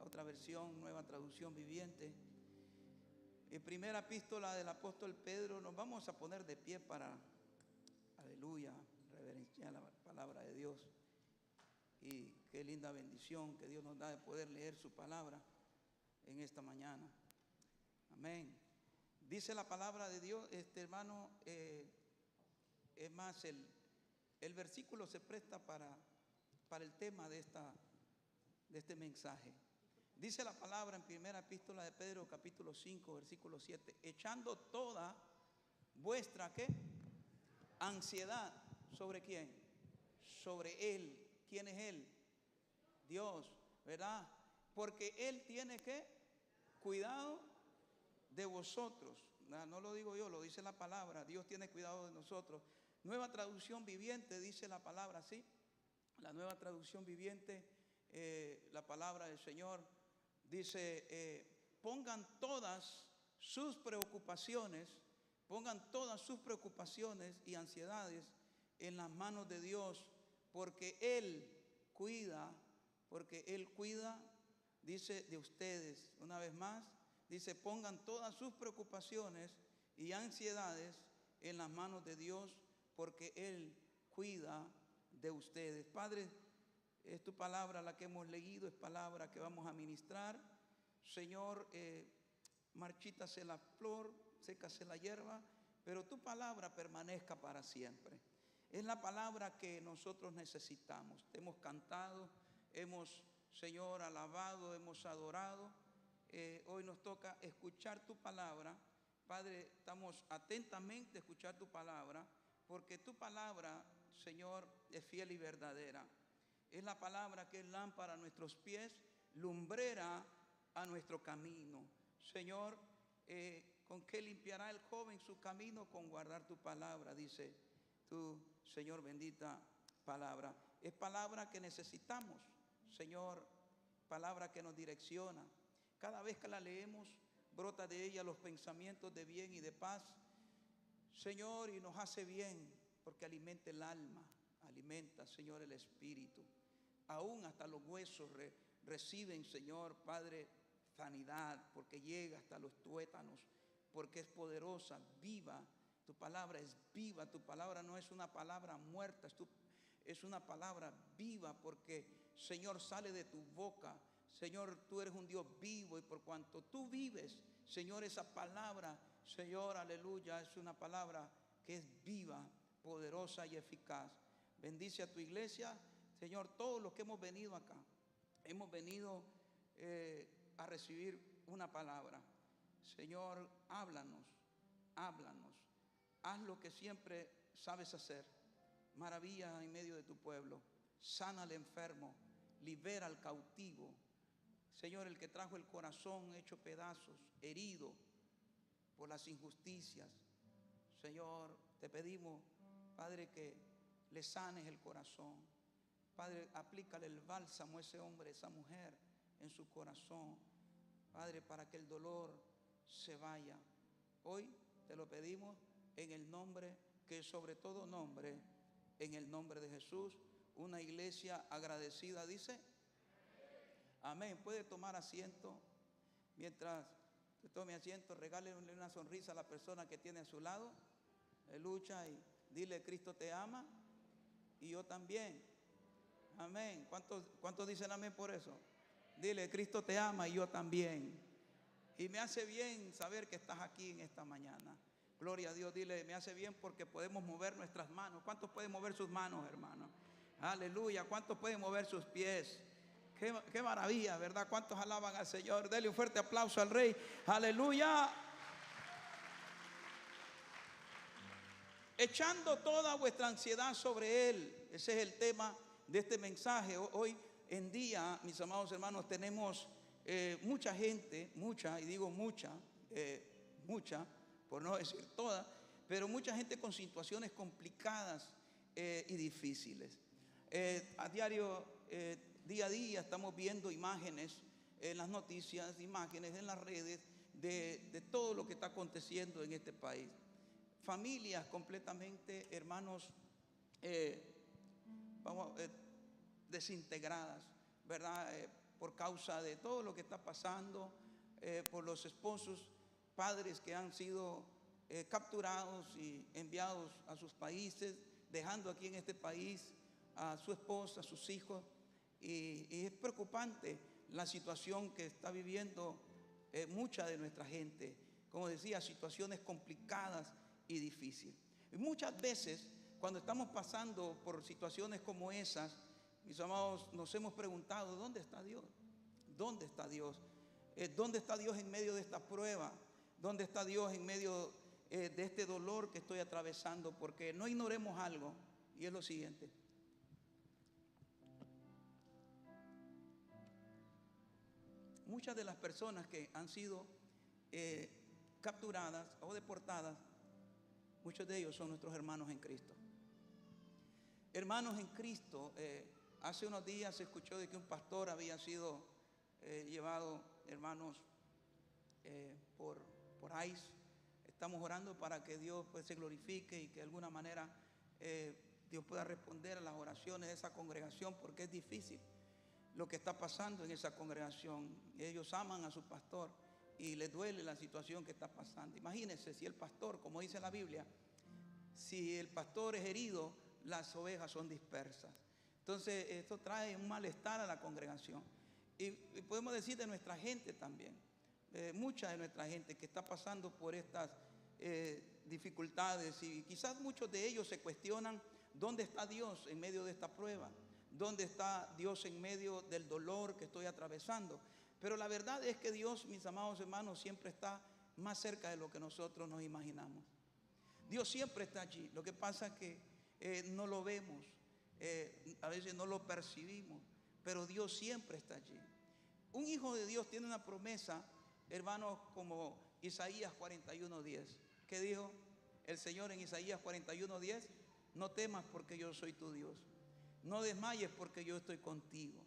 otra versión, Nueva Traducción Viviente. En primera epístola del apóstol Pedro, nos vamos a poner de pie para, aleluya, reverenciar la palabra de Dios. Y qué linda bendición que Dios nos da de poder leer su palabra en esta mañana. Amén. Dice la palabra de Dios, hermano, es más, el versículo se presta para el tema de este mensaje. Dice la palabra en primera epístola de Pedro, capítulo 5, versículo 7, echando toda vuestra, ¿qué? Ansiedad. ¿Sobre quién? Sobre Él. ¿Quién es Él? Dios, ¿verdad? Porque Él tiene, ¿qué? Cuidado de vosotros. No lo digo yo, lo dice la palabra. Dios tiene cuidado de nosotros. Nueva Traducción Viviente dice la palabra así. La Nueva Traducción Viviente, la palabra del Señor dice, pongan todas sus preocupaciones y ansiedades en las manos de Dios, porque Él cuida, dice, de ustedes. Una vez más, dice, pongan todas sus preocupaciones y ansiedades en las manos de Dios, porque Él cuida de ustedes. Padre, es tu palabra la que hemos leído, es palabra que vamos a ministrar. Señor, marchítase la flor, sécase la hierba, pero tu palabra permanezca para siempre. Es la palabra que nosotros necesitamos. Te hemos cantado, hemos, Señor, alabado, hemos adorado. Hoy nos toca escuchar tu palabra. Padre, estamos atentamente a escuchar tu palabra, porque tu palabra, Señor, es fiel y verdadera. Es la palabra que es lámpara a nuestros pies, lumbrera a nuestro camino. Señor, ¿con qué limpiará el joven su camino? Con guardar tu palabra, dice tu, Señor, bendita palabra. Es palabra que necesitamos, Señor, palabra que nos direcciona. Cada vez que la leemos, brota de ella los pensamientos de bien y de paz, Señor, y nos hace bien, porque alimenta el alma, alimenta, Señor, el espíritu. Aún hasta los huesos reciben, Señor, Padre, sanidad, porque llega hasta los tuétanos, porque es poderosa, viva. Tu palabra es viva, tu palabra no es una palabra muerta, es una palabra viva, porque, Señor, sale de tu boca. Señor, tú eres un Dios vivo, y por cuanto tú vives, Señor, esa palabra, Señor, aleluya, es una palabra que es viva, poderosa y eficaz. Bendice a tu iglesia, Señor. Todos los que hemos venido acá, hemos venido a recibir una palabra. Señor, háblanos, haz lo que siempre sabes hacer, maravillas en medio de tu pueblo. Sana al enfermo, libera al cautivo. Señor, el que trajo el corazón hecho pedazos, herido por las injusticias, Señor, te pedimos, Padre, que le sanes el corazón. Padre, aplícale el bálsamo a ese hombre, esa mujer en su corazón, Padre, para que el dolor se vaya. Hoy te lo pedimos en el nombre que es sobre todo nombre, en el nombre de Jesús. Una iglesia agradecida dice amén. Puede tomar asiento. Mientras te tome asiento, regálele una sonrisa a la persona que tiene a su lado. Lucha y dile: Cristo te ama y yo también. Amén. ¿Cuántos dicen amén por eso? Dile: Cristo te ama y yo también. Y me hace bien saber que estás aquí en esta mañana. Gloria a Dios. Dile: me hace bien porque podemos mover nuestras manos. ¿Cuántos pueden mover sus manos, hermano? Aleluya. ¿Cuántos pueden mover sus pies? Qué maravilla, ¿verdad? ¿Cuántos alaban al Señor? Dele un fuerte aplauso al Rey. Aleluya. Echando toda vuestra ansiedad sobre Él. Ese es el tema de este mensaje. Hoy en día, mis amados hermanos, tenemos mucha gente, mucha, y digo mucha, por no decir toda, pero mucha gente con situaciones complicadas y difíciles. A diario, día a día, estamos viendo imágenes en las noticias, imágenes en las redes de todo lo que está aconteciendo en este país. Familias completamente, hermanos, desintegradas, ¿verdad? por causa de todo lo que está pasando, por los esposos, padres que han sido capturados y enviados a sus países, dejando aquí en este país a su esposa, a sus hijos. Y es preocupante la situación que está viviendo mucha de nuestra gente. Como decía, situaciones complicadas y difíciles. Y muchas veces, cuando estamos pasando por situaciones como esas, mis amados, nos hemos preguntado: ¿dónde está Dios? ¿Dónde está Dios? ¿Dónde está Dios en medio de esta prueba? ¿Dónde está Dios en medio de este dolor que estoy atravesando? Porque no ignoremos algo, y es lo siguiente: muchas de las personas que han sido capturadas o deportadas, muchos de ellos son nuestros hermanos en Cristo. Hermanos en Cristo. Hace unos días se escuchó de que un pastor había sido llevado, hermanos, por ICE. Estamos orando para que Dios pues se glorifique y que de alguna manera Dios pueda responder a las oraciones de esa congregación, porque es difícil lo que está pasando en esa congregación. Ellos aman a su pastor y les duele la situación que está pasando. Imagínense si el pastor, como dice la Biblia, si el pastor es herido, las ovejas son dispersas. Entonces esto trae un malestar a la congregación. Y podemos decir de nuestra gente también, mucha de nuestra gente que está pasando por estas dificultades, y quizás muchos de ellos se cuestionan: ¿dónde está Dios en medio de esta prueba? ¿Dónde está Dios en medio del dolor que estoy atravesando? Pero la verdad es que Dios, mis amados hermanos, siempre está más cerca de lo que nosotros nos imaginamos. Dios siempre está allí. Lo que pasa es que no lo vemos, a veces no lo percibimos, pero Dios siempre está allí. Un hijo de Dios tiene una promesa, hermanos, como Isaías 41:10. ¿Qué dijo el Señor en Isaías 41:10? No temas, porque yo soy tu Dios. No desmayes, porque yo estoy contigo.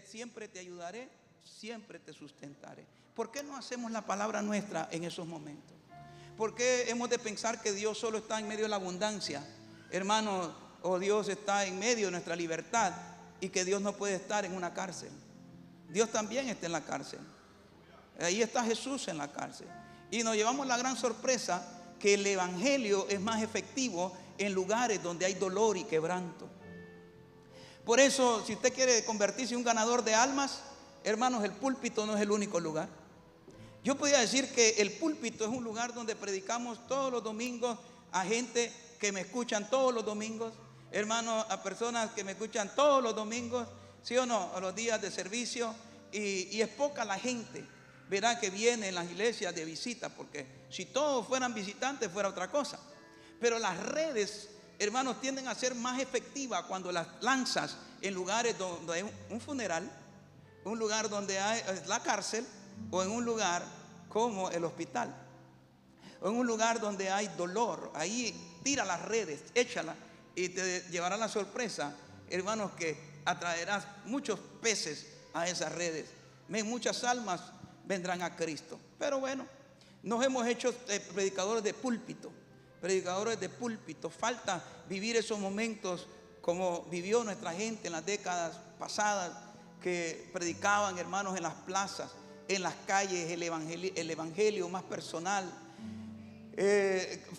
Siempre te ayudaré, siempre te sustentaré. ¿Por qué no hacemos la palabra nuestra en esos momentos? ¿Por qué hemos de pensar que Dios solo está en medio de la abundancia, hermanos, o Dios está en medio de nuestra libertad, y que Dios no puede estar en una cárcel? Dios también está en la cárcel. Ahí está Jesús en la cárcel. Y nos llevamos la gran sorpresa que el evangelio es más efectivo en lugares donde hay dolor y quebranto. Por eso, si usted quiere convertirse en un ganador de almas, hermanos, el púlpito no es el único lugar. Yo podría decir que el púlpito es un lugar donde predicamos todos los domingos a gente que me escuchan todos los domingos, hermanos, a personas que me escuchan todos los domingos, ¿sí o no? A los días de servicio, y es poca la gente, verá, que viene en las iglesias de visita, porque si todos fueran visitantes fuera otra cosa. Pero las redes, hermanos, tienden a ser más efectivas cuando las lanzas en lugares donde hay un funeral, un lugar donde hay la cárcel, o en un lugar como el hospital, o en un lugar donde hay dolor. Ahí tira las redes, échalas, y te llevará la sorpresa, hermanos, que atraerás muchos peces a esas redes. Muchas almas vendrán a Cristo. Pero bueno, nos hemos hecho predicadores de púlpito. Predicadores de púlpito. Falta vivir esos momentos como vivió nuestra gente en las décadas pasadas, que predicaban, hermanos, en las plazas, en las calles, el evangelio más personal.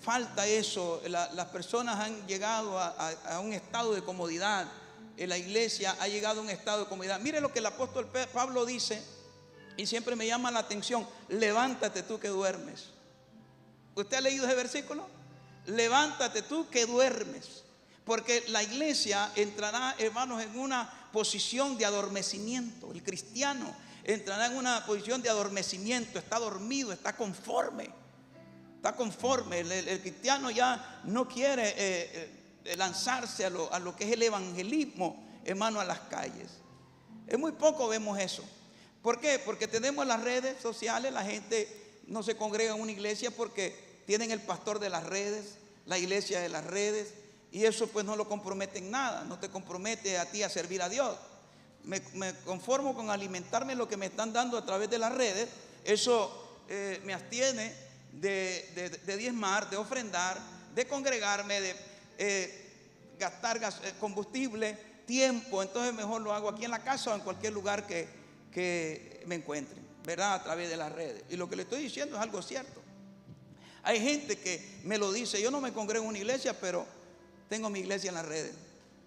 Falta eso. Las personas han llegado a un estado de comodidad. La iglesia ha llegado a un estado de comodidad. Mire lo que el apóstol Pablo dice, y siempre me llama la atención: levántate tú que duermes. ¿Usted ha leído ese versículo? Levántate tú que duermes. Porque la iglesia entrará, hermanos, en una posición de adormecimiento. El cristiano entrará en una posición de adormecimiento. Está dormido, está conforme. Está conforme. El cristiano ya no quiere lanzarse a lo que es el evangelismo, hermano, a las calles. Es muy poco vemos eso. ¿Por qué? Porque tenemos las redes sociales. La gente no se congrega en una iglesia porque tienen el pastor de las redes, la iglesia de las redes, y eso pues no lo compromete en nada. No te compromete a ti a servir a Dios. Me conformo con alimentarme lo que me están dando a través de las redes. Eso me abstiene de diezmar, de ofrendar, de congregarme, de gastar combustible, tiempo, entonces mejor lo hago aquí en la casa o en cualquier lugar que me encuentre, ¿verdad? A través de las redes. Y lo que le estoy diciendo es algo cierto. Hay gente que me lo dice: yo no me congrego en una iglesia, pero tengo mi iglesia en las redes.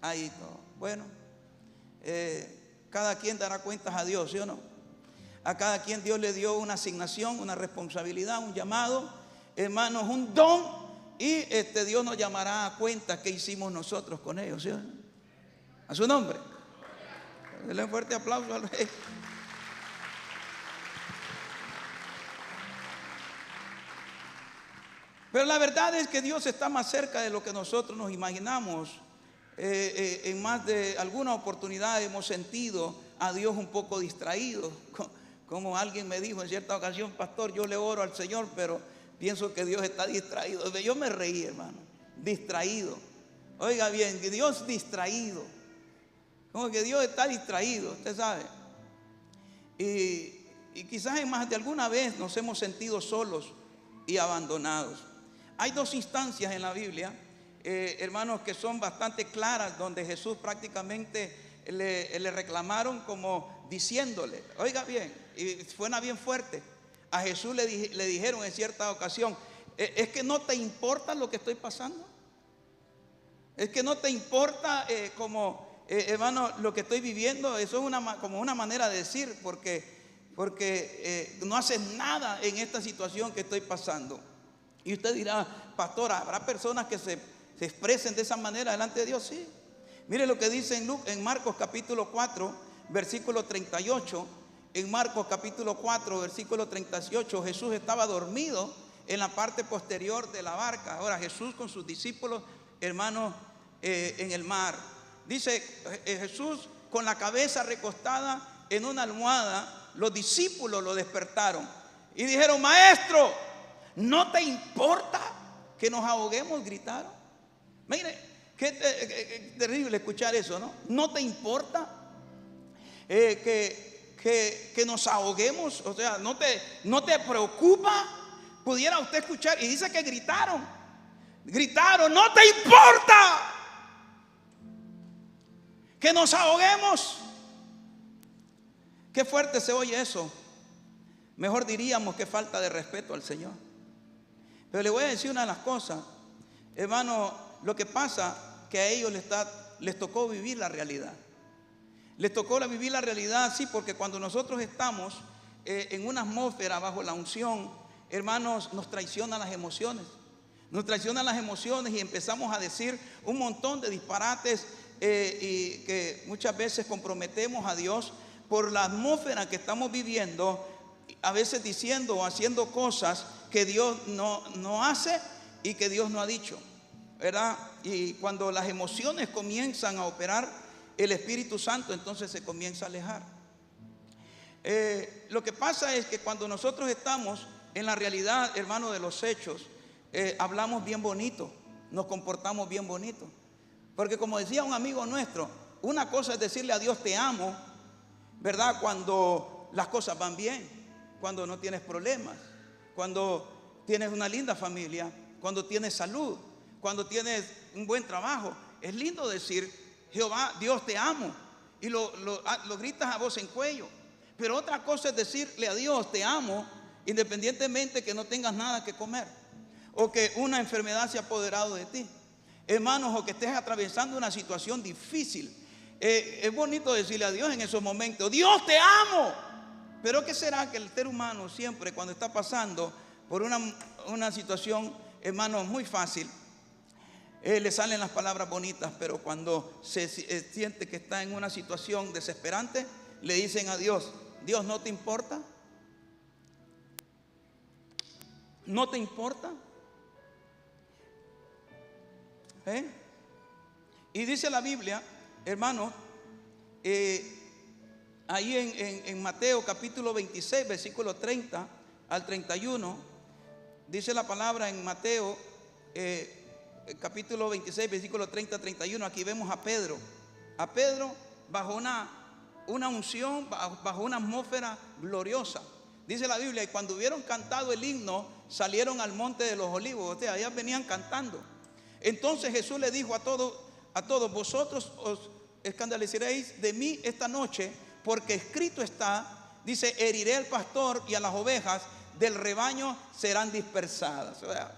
Ahí todo. Bueno, cada quien dará cuentas a Dios, ¿sí o no? A cada quien Dios le dio una asignación, una responsabilidad, un llamado, hermanos, un don. Y Dios nos llamará a cuenta qué hicimos nosotros con ellos, ¿sí o no? A su nombre. Denle un fuerte aplauso al Rey. Pero la verdad es que Dios está más cerca de lo que nosotros nos imaginamos. En más de alguna oportunidad hemos sentido a Dios un poco distraído. Como alguien me dijo en cierta ocasión: pastor, yo le oro al Señor, pero pienso que Dios está distraído. Yo me reí, hermano. Distraído. Oiga bien, que Dios distraído. Como que Dios está distraído, usted sabe. Y quizás en más de alguna vez nos hemos sentido solos y abandonados. Hay dos instancias en la Biblia, hermanos, que son bastante claras, donde Jesús prácticamente le reclamaron como diciéndole, oiga bien, y suena bien fuerte. A Jesús le dijeron en cierta ocasión: es que no te importa lo que estoy pasando, es que no te importa hermano, lo que estoy viviendo. Eso es como una manera de decir, porque no haces nada en esta situación que estoy pasando. Y usted dirá: pastor, ¿habrá personas que se expresen de esa manera delante de Dios? Sí. Mire lo que dice en Marcos capítulo 4, versículo 38. En Marcos capítulo 4, versículo 38, Jesús estaba dormido en la parte posterior de la barca. Ahora Jesús con sus discípulos, hermanos, en el mar. Dice Jesús con la cabeza recostada en una almohada. Los discípulos lo despertaron y dijeron: maestro, ¿no te importa que nos ahoguemos? Gritaron. Mire, qué terrible escuchar eso, ¿no? ¿No te importa que nos ahoguemos? O sea, ¿no te preocupa? Pudiera usted escuchar. Y dice que gritaron, ¿no te importa que nos ahoguemos? Qué fuerte se oye eso. Mejor diríamos que falta de respeto al Señor. Pero le voy a decir una de las cosas, hermano. Lo que pasa que a ellos les tocó vivir la realidad. Les tocó vivir la realidad, sí, porque cuando nosotros estamos en una atmósfera bajo la unción, hermanos, nos traicionan las emociones. Nos traicionan las emociones y empezamos a decir un montón de disparates y que muchas veces comprometemos a Dios por la atmósfera que estamos viviendo, a veces diciendo o haciendo cosas que Dios no hace y que Dios no ha dicho, ¿verdad? Y cuando las emociones comienzan a operar, el Espíritu Santo entonces se comienza a alejar. Lo que pasa es que cuando nosotros estamos en la realidad, hermano, de los hechos, hablamos bien bonito, nos comportamos bien bonito. Porque como decía un amigo nuestro, una cosa es decirle a Dios te amo, ¿verdad? Cuando las cosas van bien, cuando no tienes problemas, cuando tienes una linda familia, cuando tienes salud, cuando tienes un buen trabajo. Es lindo decir: Jehová, Dios te amo, y lo gritas a voz en cuello. Pero otra cosa es decirle a Dios te amo independientemente que no tengas nada que comer, o que una enfermedad se ha apoderado de ti, hermanos, o que estés atravesando una situación difícil. Es bonito decirle a Dios en esos momentos: Dios te amo. Pero ¿qué será que el ser humano siempre, cuando está pasando por una situación, hermanos, muy fácil, le salen las palabras bonitas, pero cuando se siente que está en una situación desesperante, le dicen a Dios: Dios, ¿no te importa? ¿No te importa? Y dice la Biblia, hermanos, ahí en Mateo capítulo 26, versículo 30 al 31, dice la palabra en Mateo capítulo 26, versículo 30 al 31. Aquí vemos a Pedro bajo una unción, bajo una atmósfera gloriosa. Dice la Biblia: y cuando hubieron cantado el himno, salieron al monte de los olivos. O sea, allá venían cantando. Entonces Jesús le dijo a todos: vosotros os escandalizaréis de mí esta noche, porque escrito está, dice, heriré al pastor y a las ovejas del rebaño serán dispersadas. O sea,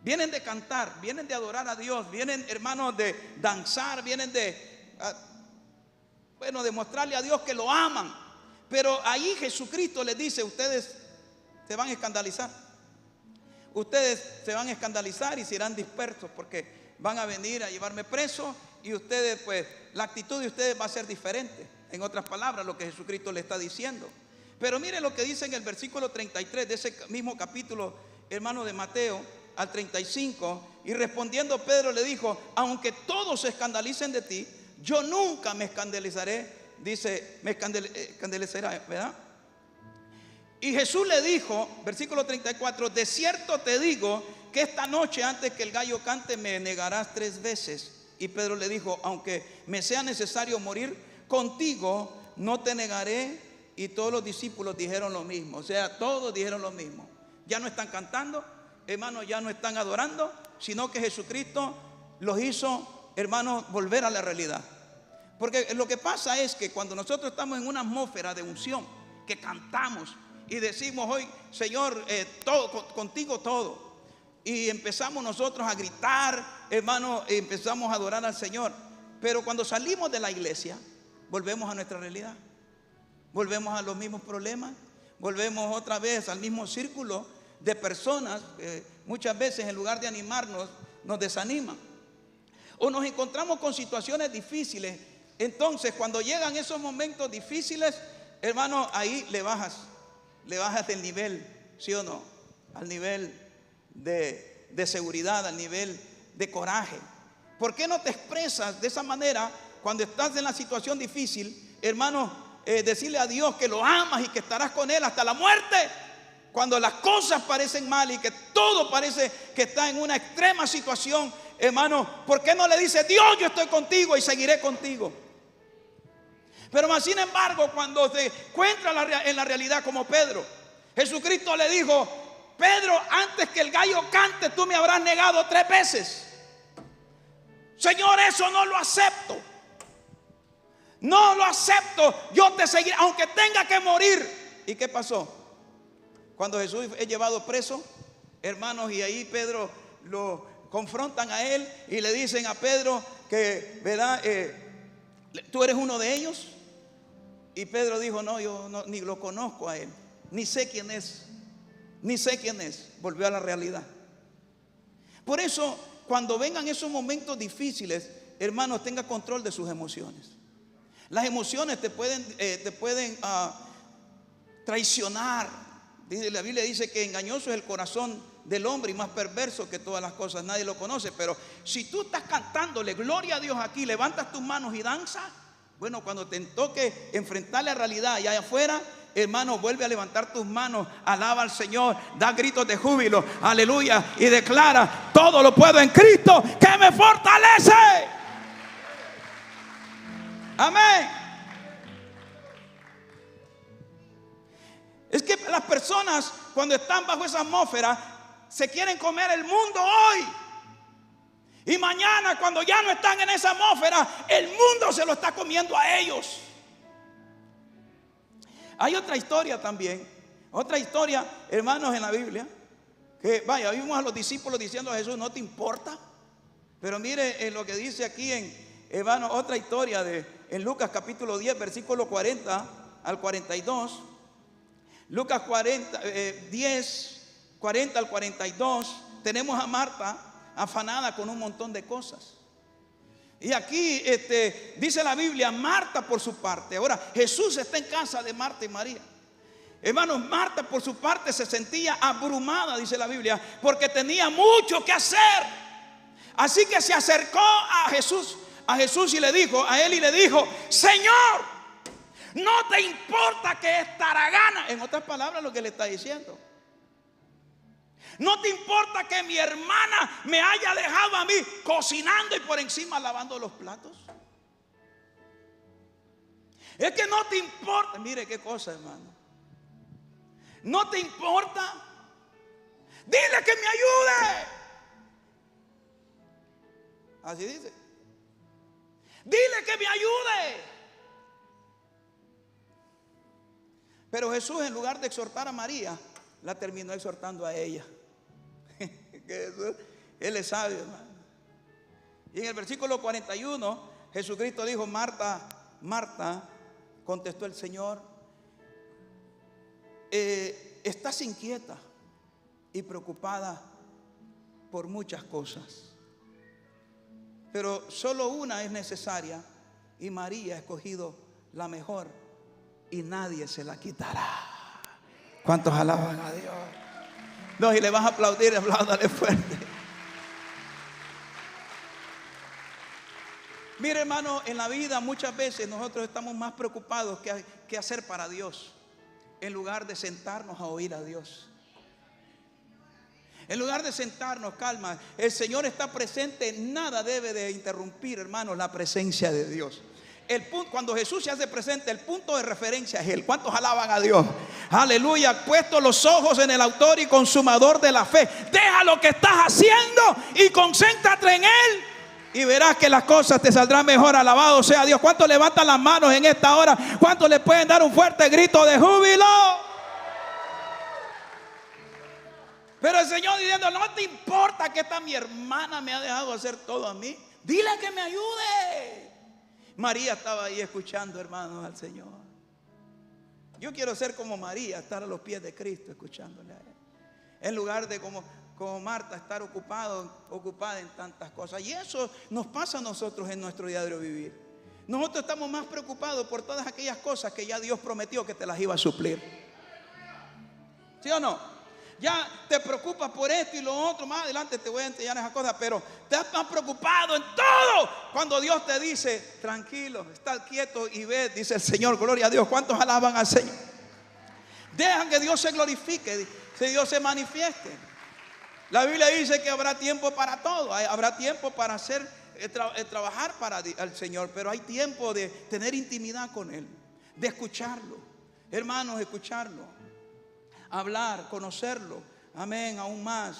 vienen de cantar, vienen de adorar a Dios, vienen, hermanos, de danzar, vienen de mostrarle a Dios que lo aman. Pero ahí Jesucristo les dice, ustedes se van a escandalizar. Ustedes se van a escandalizar y serán dispersos, porque van a venir a llevarme preso, y ustedes, pues, la actitud de ustedes va a ser diferente. En otras palabras, lo que Jesucristo le está diciendo. Pero mire lo que dice en el versículo 33 de ese mismo capítulo, hermano, de Mateo, al 35. Y respondiendo Pedro le dijo, aunque todos se escandalicen de ti, yo nunca me escandalizaré. Dice, me escandalizará, ¿verdad? Y Jesús le dijo, versículo 34, de cierto te digo que esta noche antes que el gallo cante me negarás 3 veces. Y Pedro le dijo, aunque me sea necesario morir contigo, no te negaré. Y todos los discípulos dijeron lo mismo. O sea, todos dijeron lo mismo. Ya no están cantando, hermanos, ya no están adorando, sino que Jesucristo los hizo, hermanos, volver a la realidad. Porque lo que pasa es que cuando nosotros estamos en una atmósfera de unción, que cantamos y decimos hoy, Señor, todo, contigo todo, y empezamos nosotros a gritar, hermanos, y empezamos a adorar al Señor. Pero cuando salimos de la iglesia, volvemos a nuestra realidad, volvemos a los mismos problemas, volvemos otra vez al mismo círculo de personas que muchas veces, en lugar de animarnos, nos desaniman, o nos encontramos con situaciones difíciles. Entonces, cuando llegan esos momentos difíciles, hermano, ahí le bajas el nivel, ¿sí o no? Al nivel de seguridad, al nivel de coraje. ¿Por qué no te expresas de esa manera cuando estás en la situación difícil, hermano? Decirle a Dios que lo amas y que estarás con Él hasta la muerte. Cuando las cosas parecen mal y que todo parece que está en una extrema situación, hermano, ¿por qué no le dice, Dios, yo estoy contigo y seguiré contigo? Pero más sin embargo, cuando se encuentra en la realidad como Pedro, Jesucristo le dijo, Pedro, antes que el gallo cante, tú me habrás negado 3 veces. Señor, eso no lo acepto. No lo acepto. Yo te seguiré, aunque tenga que morir. ¿Y qué pasó? Cuando Jesús es llevado preso, hermanos, y ahí Pedro lo confrontan a él y le dicen a Pedro que, ¿verdad? ¿Tú eres uno de ellos? Y Pedro dijo, no, yo no, ni lo conozco a él, ni sé quién es, ni sé quién es. Volvió a la realidad. Por eso, cuando vengan esos momentos difíciles, hermanos, tenga control de sus emociones. Las emociones te pueden traicionar. La Biblia dice que engañoso es el corazón del hombre y más perverso que todas las cosas. Nadie lo conoce. Pero si tú estás cantándole gloria a Dios aquí, levantas tus manos y danza, bueno, cuando te toque enfrentar la realidad allá afuera, hermano, vuelve a levantar tus manos, alaba al Señor, da gritos de júbilo, aleluya, y declara, todo lo puedo en Cristo que me fortalece. Amén. Es que las personas, cuando están bajo esa atmósfera, se quieren comer el mundo hoy. Y mañana, cuando ya no están en esa atmósfera, el mundo se lo está comiendo a ellos. Hay otra historia también, otra historia, hermanos, en la Biblia, que vaya, vimos a los discípulos diciendo a Jesús, ¿no te importa? Pero mire lo que dice aquí hermanos, otra historia en Lucas capítulo 10, versículo 40 al 42. Lucas 10, 40 al 42. Tenemos a Marta afanada con un montón de cosas. Y aquí dice la Biblia, Marta por su parte. Ahora, Jesús está en casa de Marta y María. Hermanos, Marta por su parte se sentía abrumada, dice la Biblia, porque tenía mucho que hacer. Así que se acercó a Jesús y le dijo, Señor, no te importa que estará gana. En otras palabras, lo que le está diciendo, no te importa que mi hermana me haya dejado a mí cocinando y por encima lavando los platos. Es que no te importa. Mire qué cosa, hermano. No te importa. Dile que me ayude. Así dice. Dile que me ayude. Pero Jesús, en lugar de exhortar a María, la terminó exhortando a ella. Que Jesús, Él es sabio, hermano. Y en el versículo 41, Jesucristo dijo: Marta, Marta, contestó el Señor, estás inquieta y preocupada por muchas cosas, pero solo una es necesaria, y María ha escogido la mejor, y nadie se la quitará. ¿Cuántos alaban a Dios? No, y le vas a aplaudir, apláudale fuerte. Mire, hermano, en la vida muchas veces nosotros estamos más preocupados que hacer para Dios, en lugar de sentarnos a oír a Dios. En lugar de sentarnos, calma, el Señor está presente, nada debe de interrumpir, hermanos, la presencia de Dios. El punto, cuando Jesús se hace presente, el punto de referencia es Él. ¿Cuántos alaban a Dios? Aleluya. Puesto los ojos en el autor y consumador de la fe, deja lo que estás haciendo y concéntrate en Él, y verás que las cosas te saldrán mejor. Alabado sea Dios. ¿Cuántos levantan las manos en esta hora? ¿Cuántos le pueden dar un fuerte grito de júbilo? Pero el Señor diciendo: no te importa que esta mi hermana me ha dejado hacer todo a mí, dile que me ayude. María estaba ahí escuchando, hermanos, al Señor. Yo quiero ser como María, estar a los pies de Cristo escuchándole a Él, en lugar de como Marta, estar ocupada en tantas cosas. Y eso nos pasa a nosotros en nuestro diario vivir. Nosotros estamos más preocupados por todas aquellas cosas que ya Dios prometió que te las iba a suplir. ¿Sí o no? Ya te preocupas por esto y lo otro. Más adelante te voy a enseñar esas cosas, pero te has preocupado en todo, cuando Dios te dice: tranquilo, está quieto y ve, dice el Señor. Gloria a Dios. ¿Cuántos alaban al Señor? Dejan que Dios se glorifique, que Dios se manifieste. La Biblia dice que habrá tiempo para todo. Habrá tiempo para trabajar para el Señor, pero hay tiempo de tener intimidad con Él, de escucharlo, hermanos, escucharlo, hablar, conocerlo, amén, aún más.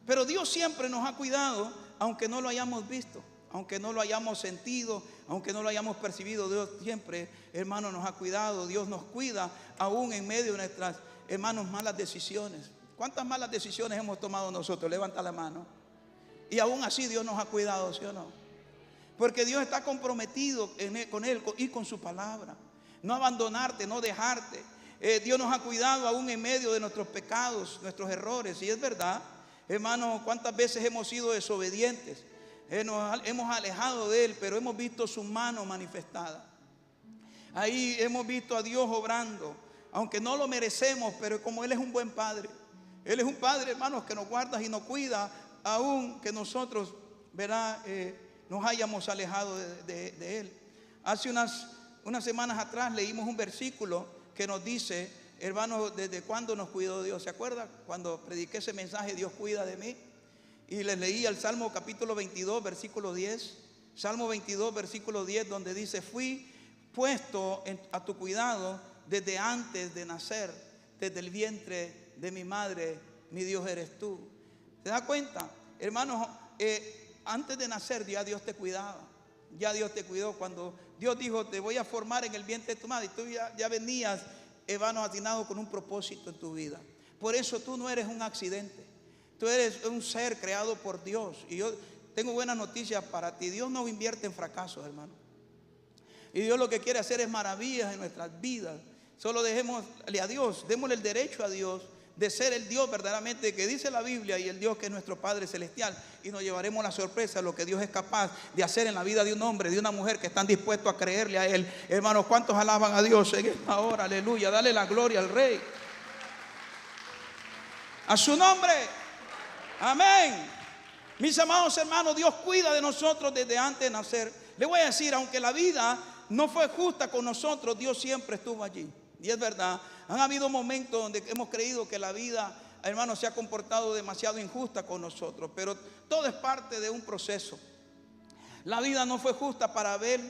Pero Dios siempre nos ha cuidado, aunque no lo hayamos visto, aunque no lo hayamos sentido, aunque no lo hayamos percibido. Dios siempre, hermanos, nos ha cuidado. Dios nos cuida aún en medio de nuestras, hermanos, malas decisiones. ¿Cuántas malas decisiones hemos tomado nosotros? Levanta la mano. Y aún así Dios nos ha cuidado, ¿sí o no? Porque Dios está comprometido con Él y con su palabra. No abandonarte, no dejarte. Dios nos ha cuidado aún en medio de nuestros pecados, nuestros errores. Y es verdad, hermano, cuántas veces hemos sido desobedientes, nos hemos alejado de Él, pero hemos visto su mano manifestada. Ahí hemos visto a Dios obrando, aunque no lo merecemos, pero como Él es un buen Padre. Él es un Padre, hermanos, que nos guarda y nos cuida, aun que nosotros, verá, nos hayamos alejado de Él. Hace unas semanas atrás leímos un versículo que nos dice, hermanos, desde cuándo nos cuidó Dios. ¿Se acuerdan? Cuando prediqué ese mensaje, Dios cuida de mí. Y les leí el Salmo capítulo 22, versículo 10. Salmo 22, versículo 10, donde dice: fui puesto a tu cuidado desde antes de nacer, desde el vientre de mi madre, mi Dios eres tú. ¿Se da cuenta? Hermanos, antes de nacer ya Dios te cuidaba. Ya Dios te cuidó. Cuando Dios dijo: te voy a formar en el vientre de tu madre, y tú ya venías, hermanos, asignado con un propósito en tu vida. Por eso tú no eres un accidente. Tú eres un ser creado por Dios. Y yo tengo buenas noticias para ti. Dios no invierte en fracasos, hermano. Y Dios lo que quiere hacer es maravillas en nuestras vidas. Solo dejémosle a Dios, démosle el derecho a Dios de ser el Dios verdaderamente que dice la Biblia, y el Dios que es nuestro Padre Celestial. Y nos llevaremos la sorpresa de lo que Dios es capaz de hacer en la vida de un hombre, de una mujer que están dispuestos a creerle a Él. Hermanos, ¿cuántos alaban a Dios en esta hora? Aleluya, dale la gloria al Rey, a su nombre. Amén. Mis amados hermanos, Dios cuida de nosotros desde antes de nacer. Le voy a decir, aunque la vida no fue justa con nosotros, Dios siempre estuvo allí. Y es verdad, han habido momentos donde hemos creído que la vida, hermanos, se ha comportado demasiado injusta con nosotros, pero todo es parte de un proceso. La vida no fue justa para Abel.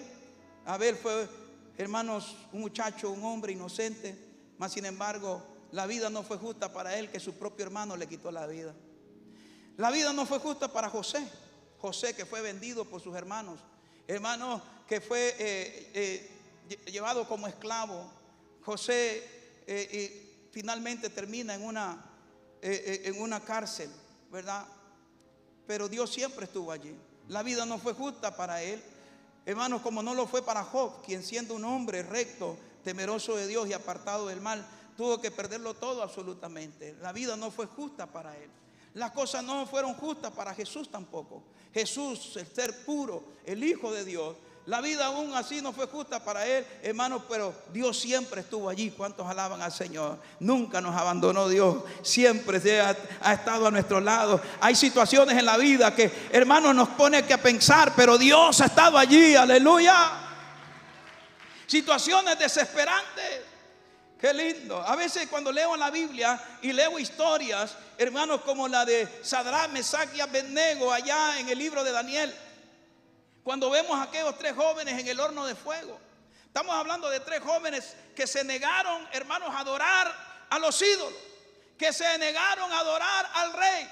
Abel fue, hermanos, un muchacho, un hombre inocente, mas sin embargo la vida no fue justa para él, que su propio hermano le quitó la vida. La vida no fue justa para José, que fue vendido por sus hermanos que fue llevado como esclavo. José finalmente termina en una cárcel, ¿verdad? Pero Dios siempre estuvo allí. La vida no fue justa para él, hermanos, como no lo fue para Job, quien siendo un hombre recto, temeroso de Dios y apartado del mal, tuvo que perderlo todo absolutamente. La vida no fue justa para él. Las cosas no fueron justas para Jesús tampoco. Jesús, el ser puro, el Hijo de Dios, la vida aún así no fue justa para él, hermanos, pero Dios siempre estuvo allí. ¿Cuántos alaban al Señor? Nunca nos abandonó Dios, siempre ha estado a nuestro lado. Hay situaciones en la vida que, hermanos, nos pone que pensar, pero Dios ha estado allí, aleluya. Situaciones desesperantes. Qué lindo. A veces cuando leo la Biblia y leo historias, hermanos, como la de Sadrach, Mesach y Abednego allá en el libro de Daniel, cuando vemos a aquellos 3 jóvenes en el horno de fuego, estamos hablando de 3 jóvenes que se negaron, hermanos, a adorar a los ídolos, que se negaron a adorar al rey,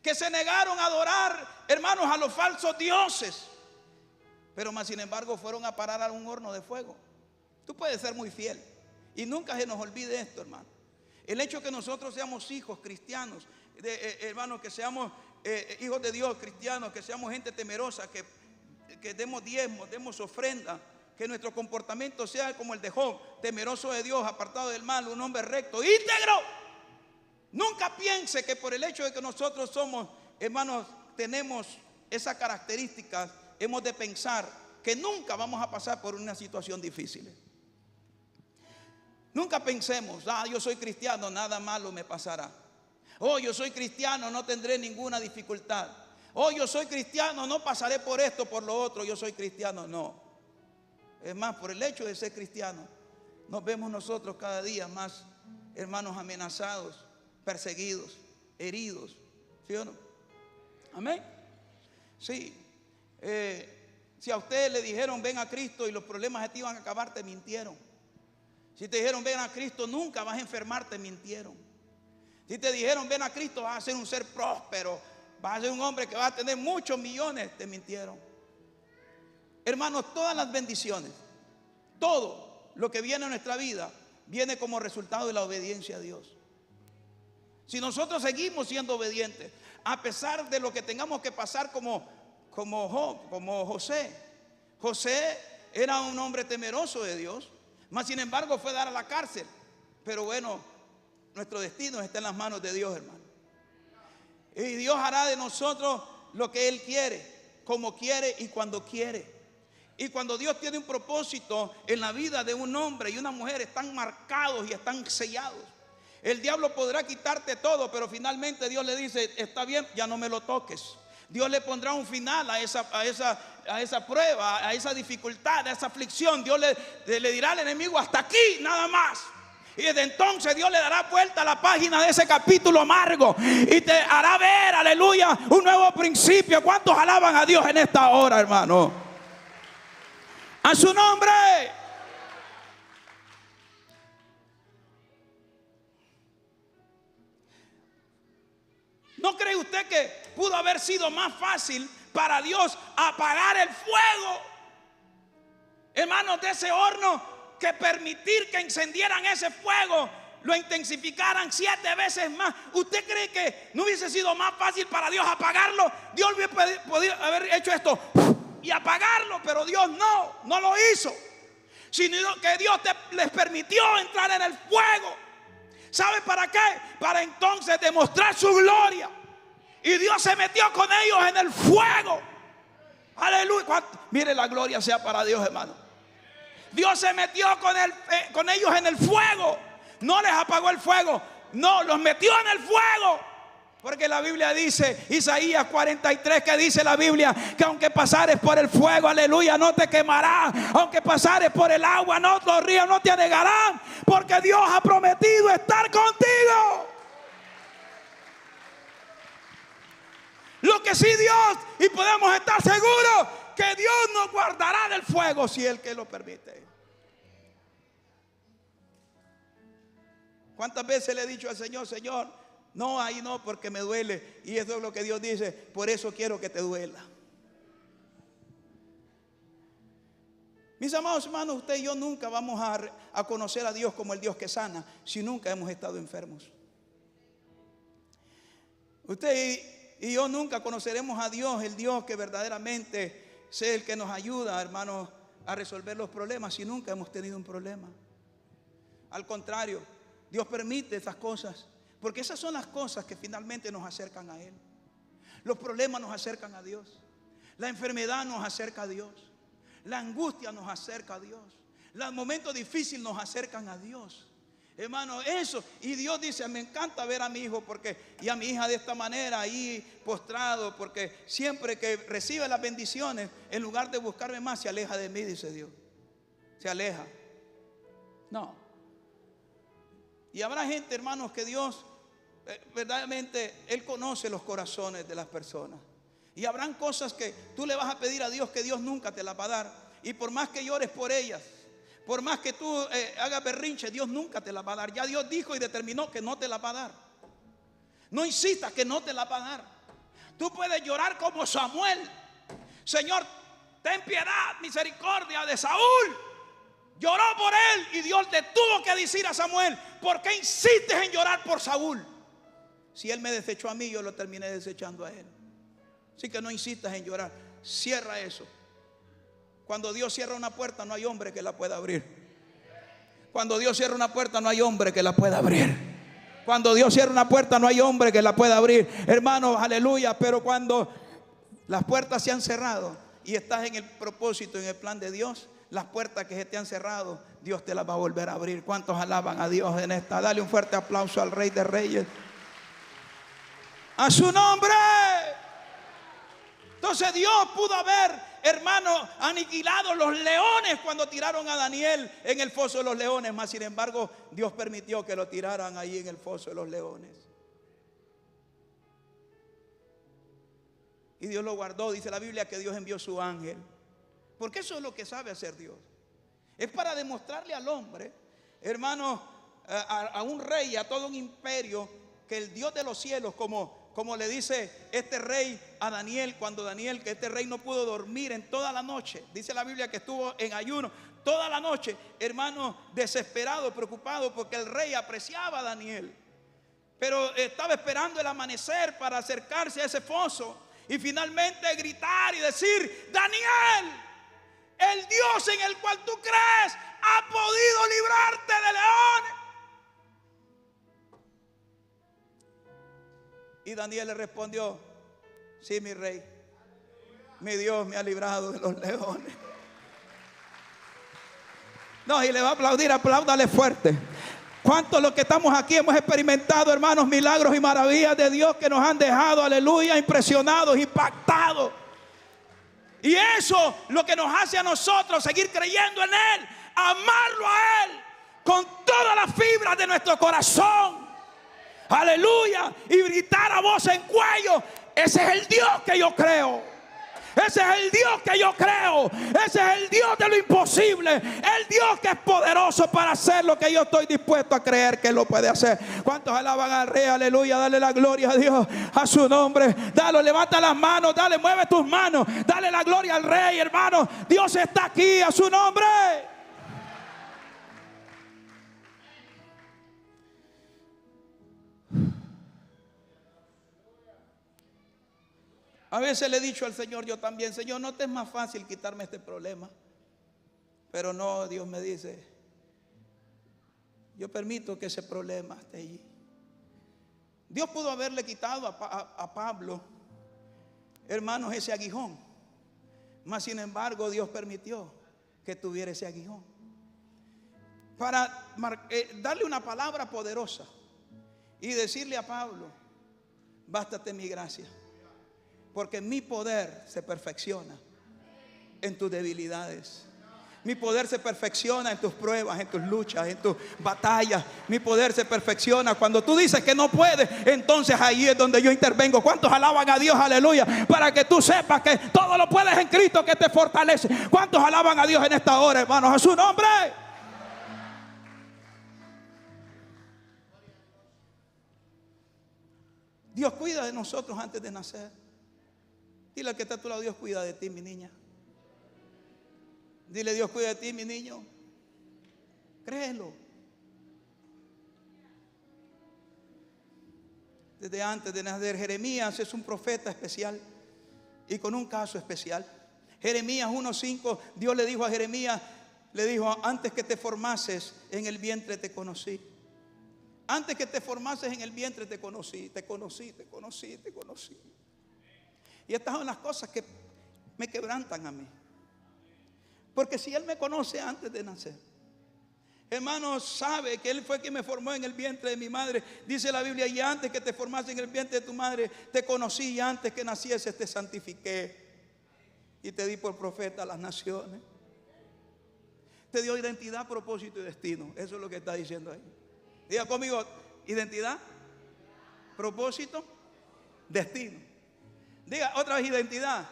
que se negaron a adorar, hermanos, a los falsos dioses, pero más sin embargo fueron a parar a un horno de fuego. Tú puedes ser muy fiel y nunca se nos olvide esto, hermano. El hecho de que nosotros seamos hijos cristianos, hermanos, que seamos hijos de Dios cristianos, que seamos gente temerosa, que demos diezmos, demos ofrenda, que nuestro comportamiento sea como el de Job, temeroso de Dios, apartado del mal, un hombre recto, íntegro. Nunca piense que por el hecho de que nosotros somos, hermanos, tenemos esas características, hemos de pensar que nunca vamos a pasar por una situación difícil. Nunca pensemos, yo soy cristiano, nada malo me pasará. Yo soy cristiano, no tendré ninguna dificultad. Yo soy cristiano, no pasaré por esto, por lo otro. Yo soy cristiano, no. Es más, por el hecho de ser cristiano, nos vemos nosotros cada día más, hermanos, amenazados, perseguidos, heridos. ¿Sí o no? Amén. Sí. Si a ustedes le dijeron ven a Cristo y los problemas de ti van a acabar, te mintieron. Si te dijeron ven a Cristo nunca vas a enfermar, te mintieron. Si te dijeron ven a Cristo vas a ser un ser próspero, vas a ser un hombre que va a tener muchos millones, te mintieron. Hermanos, todas las bendiciones, todo lo que viene a nuestra vida viene como resultado de la obediencia a Dios. Si nosotros seguimos siendo obedientes, a pesar de lo que tengamos que pasar como Job, como José. José era un hombre temeroso de Dios, mas sin embargo fue dar a la cárcel. Pero bueno, nuestro destino está en las manos de Dios, hermano. Y Dios hará de nosotros lo que Él quiere, como quiere y cuando quiere. Y cuando Dios tiene un propósito en la vida de un hombre y una mujer, están marcados y están sellados. El diablo podrá quitarte todo, pero finalmente Dios le dice, está bien, ya no me lo toques. Dios le pondrá un final a esa prueba, a esa dificultad, a esa aflicción. Dios le dirá al enemigo, hasta aquí, nada más. Y desde entonces Dios le dará vuelta a la página de ese capítulo amargo y te hará ver, aleluya, un nuevo principio. ¿Cuántos alaban a Dios en esta hora, hermano? A su nombre. ¿No cree usted que pudo haber sido más fácil para Dios apagar el fuego, hermanos, de ese horno, que permitir que encendieran ese fuego, lo intensificaran 7 veces más? ¿Usted cree que no hubiese sido más fácil para Dios apagarlo? Dios hubiera podido haber hecho esto y apagarlo, pero Dios no lo hizo, sino que Dios les permitió entrar en el fuego. ¿Sabe para qué? Para entonces demostrar su gloria. Y Dios se metió con ellos en el fuego. Aleluya. Mire, la gloria sea para Dios, hermano. Dios se metió con ellos en el fuego. No les apagó el fuego, no, los metió en el fuego. Porque la Biblia dice, Isaías 43, que dice la Biblia, que aunque pasares por el fuego, aleluya, no te quemará. Aunque pasares por el agua, los ríos no te anegarán, porque Dios ha prometido estar contigo. Lo que sí Dios, y podemos estar seguros, que Dios nos guardará del fuego si Él que lo permite. ¿Cuántas veces le he dicho al Señor, Señor, no, ahí no, porque me duele? Y eso es lo que Dios dice, por eso quiero que te duela. Mis amados hermanos, usted y yo nunca vamos a conocer a Dios como el Dios que sana si nunca hemos estado enfermos. Usted y yo nunca conoceremos a Dios, el Dios que verdaderamente sea el que nos ayuda, hermanos, a resolver los problemas si nunca hemos tenido un problema. Al contrario, Dios permite esas cosas porque esas son las cosas que finalmente nos acercan a Él. Los problemas nos acercan a Dios. La enfermedad nos acerca a Dios. La angustia nos acerca a Dios. Los momentos difíciles nos acercan a Dios. Hermano, eso. Y Dios dice, me encanta ver a mi hijo y a mi hija de esta manera ahí postrado, porque siempre que recibe las bendiciones, en lugar de buscarme más, se aleja de mí, dice Dios. Se aleja. No. Y habrá gente, hermanos, que Dios verdaderamente Él conoce los corazones de las personas. Y habrán cosas que tú le vas a pedir a Dios que Dios nunca te las va a dar. Y por más que llores por ellas, por más que tú hagas berrinche, Dios nunca te las va a dar. Ya Dios dijo y determinó que no te las va a dar. No insistas que no te las va a dar. Tú puedes llorar como Samuel. Señor, ten piedad, misericordia de Saúl. Lloró por él y Dios le tuvo que decir a Samuel, ¿por qué insistes en llorar por Saúl? Si él me desechó a mí, yo lo terminé desechando a él. Así que no insistas en llorar. Cierra eso. Cuando Dios cierra una puerta, no hay hombre que la pueda abrir. Cuando Dios cierra una puerta, no hay hombre que la pueda abrir. Cuando Dios cierra una puerta, no hay hombre que la pueda abrir. Hermanos, aleluya. Pero cuando las puertas se han cerrado y estás en el propósito, en el plan de Dios, las puertas que se te han cerrado, Dios te las va a volver a abrir. ¿Cuántos alaban a Dios en esta? Dale un fuerte aplauso al Rey de Reyes. A su nombre. Entonces Dios pudo haber, hermano, aniquilado los leones cuando tiraron a Daniel en el foso de los leones. Mas sin embargo, Dios permitió que lo tiraran ahí en el foso de los leones. Y Dios lo guardó. Dice la Biblia que Dios envió su ángel. Porque eso es lo que sabe hacer Dios. Es para demostrarle al hombre, hermano, a un rey, a todo un imperio, que el Dios de los cielos, como le dice este rey a Daniel, cuando Daniel, que este rey no pudo dormir en toda la noche. Dice la Biblia que estuvo en ayuno toda la noche, hermano, desesperado, preocupado, porque el rey apreciaba a Daniel. Pero estaba esperando el amanecer para acercarse a ese foso y finalmente gritar y decir: Daniel, el Dios en el cual tú crees ha podido librarte de leones. Y Daniel le respondió: sí, mi rey, mi Dios me ha librado de los leones. No, y le va a aplaudir, apláudale fuerte. ¿Cuántos los que estamos aquí hemos experimentado, hermanos, milagros y maravillas de Dios que nos han dejado, aleluya, impresionados, impactados? Y eso lo que nos hace a nosotros seguir creyendo en Él, amarlo a Él con todas las fibras de nuestro corazón. Aleluya. Y gritar a voz en cuello: ese es el Dios que yo creo. Ese es el Dios que yo creo. Ese es el Dios de lo imposible. El Dios que es poderoso para hacer lo que yo estoy dispuesto a creer que lo puede hacer. ¿Cuántos alaban al Rey? Aleluya. Dale la gloria a Dios, a su nombre. Dale, levanta las manos. Dale, mueve tus manos. Dale la gloria al Rey, hermano. Dios está aquí, a su nombre. A veces le he dicho al Señor, yo también: Señor, no te es más fácil quitarme este problema. Pero no, Dios me dice: yo permito que ese problema esté allí. Dios pudo haberle quitado a Pablo, hermanos, ese aguijón. Mas sin embargo, Dios permitió que tuviera ese aguijón para darle una palabra poderosa y decirle a Pablo: bástate mi gracia, porque mi poder se perfecciona en tus debilidades. Mi poder se perfecciona en tus pruebas, en tus luchas, en tus batallas. Mi poder se perfecciona cuando tú dices que no puedes. Entonces ahí es donde yo intervengo. ¿Cuántos alaban a Dios? Aleluya. Para que tú sepas que todo lo puedes en Cristo que te fortalece. ¿Cuántos alaban a Dios en esta hora, hermanos? A su nombre. Dios cuida de nosotros antes de nacer. Dile al que está a tu lado: Dios cuida de ti, mi niña. Dile: Dios cuida de ti, mi niño. Créelo. Desde antes de nacer, Jeremías es un profeta especial y con un caso especial. Jeremías 1:5, Dios le dijo a Jeremías, le dijo: antes que te formases en el vientre te conocí. Antes que te formases en el vientre te conocí, te conocí, te conocí, te conocí. Y estas son las cosas que me quebrantan a mí. Porque si Él me conoce antes de nacer, hermano, sabe que Él fue quien me formó en el vientre de mi madre. Dice la Biblia: y antes que te formases en el vientre de tu madre te conocí, y antes que nacieses te santifiqué y te di por profeta a las naciones. Te dio identidad, propósito y destino. Eso es lo que está diciendo ahí. Diga conmigo: identidad, propósito, destino. Diga otra vez: identidad,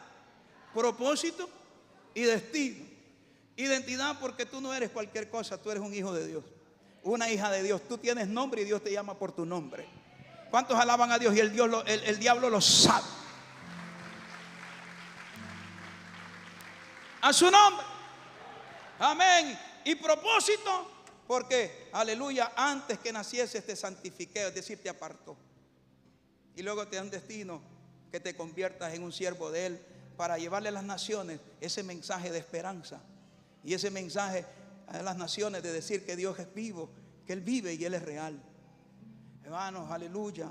propósito y destino. Identidad porque tú no eres cualquier cosa, tú eres un hijo de Dios, una hija de Dios. Tú tienes nombre y Dios te llama por tu nombre. ¿Cuántos alaban a Dios? Y el diablo lo sabe. A su nombre. Amén. Y propósito porque, aleluya, antes que nacieses te santifiqué, es decir, te apartó. Y luego te da un destino, que te conviertas en un siervo de Él, para llevarle a las naciones ese mensaje de esperanza. Y ese mensaje a las naciones de decir que Dios es vivo, que Él vive y Él es real. Hermanos, aleluya.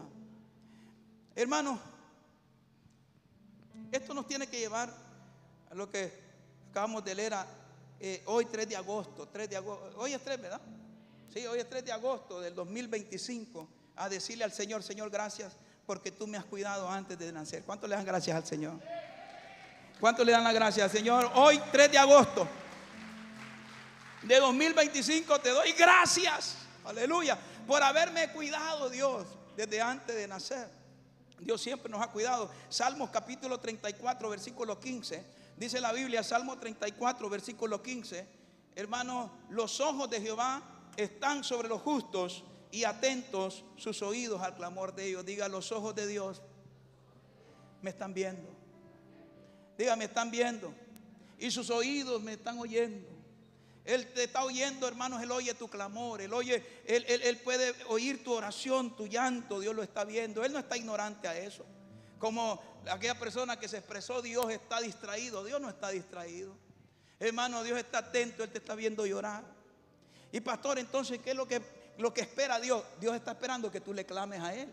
Hermanos, esto nos tiene que llevar a lo que acabamos de leer hoy 3 de agosto. Hoy es 3, ¿verdad? Sí, hoy es 3 de agosto del 2025. A decirle al Señor: Señor, gracias porque tú me has cuidado antes de nacer. ¿Cuántos le dan gracias al Señor? ¿Cuántos le dan las gracias al Señor? Hoy 3 de agosto de 2025 te doy gracias, aleluya, por haberme cuidado, Dios, desde antes de nacer. Dios siempre nos ha cuidado. Salmos capítulo 34 versículo 15, dice la Biblia, Salmo 34 versículo 15: hermanos, los ojos de Jehová están sobre los justos y atentos sus oídos al clamor de ellos. Diga: los ojos de Dios me están viendo. Diga: me están viendo. Y sus oídos me están oyendo. Él te está oyendo, hermanos. Él oye tu clamor. Él puede oír tu oración, tu llanto. Dios lo está viendo. Él no está ignorante a eso. Como aquella persona que se expresó: Dios está distraído. Dios no está distraído, hermano. Dios está atento. Él te está viendo llorar. Y pastor, entonces, ¿qué es lo que espera Dios? Dios está esperando que tú le clames a Él.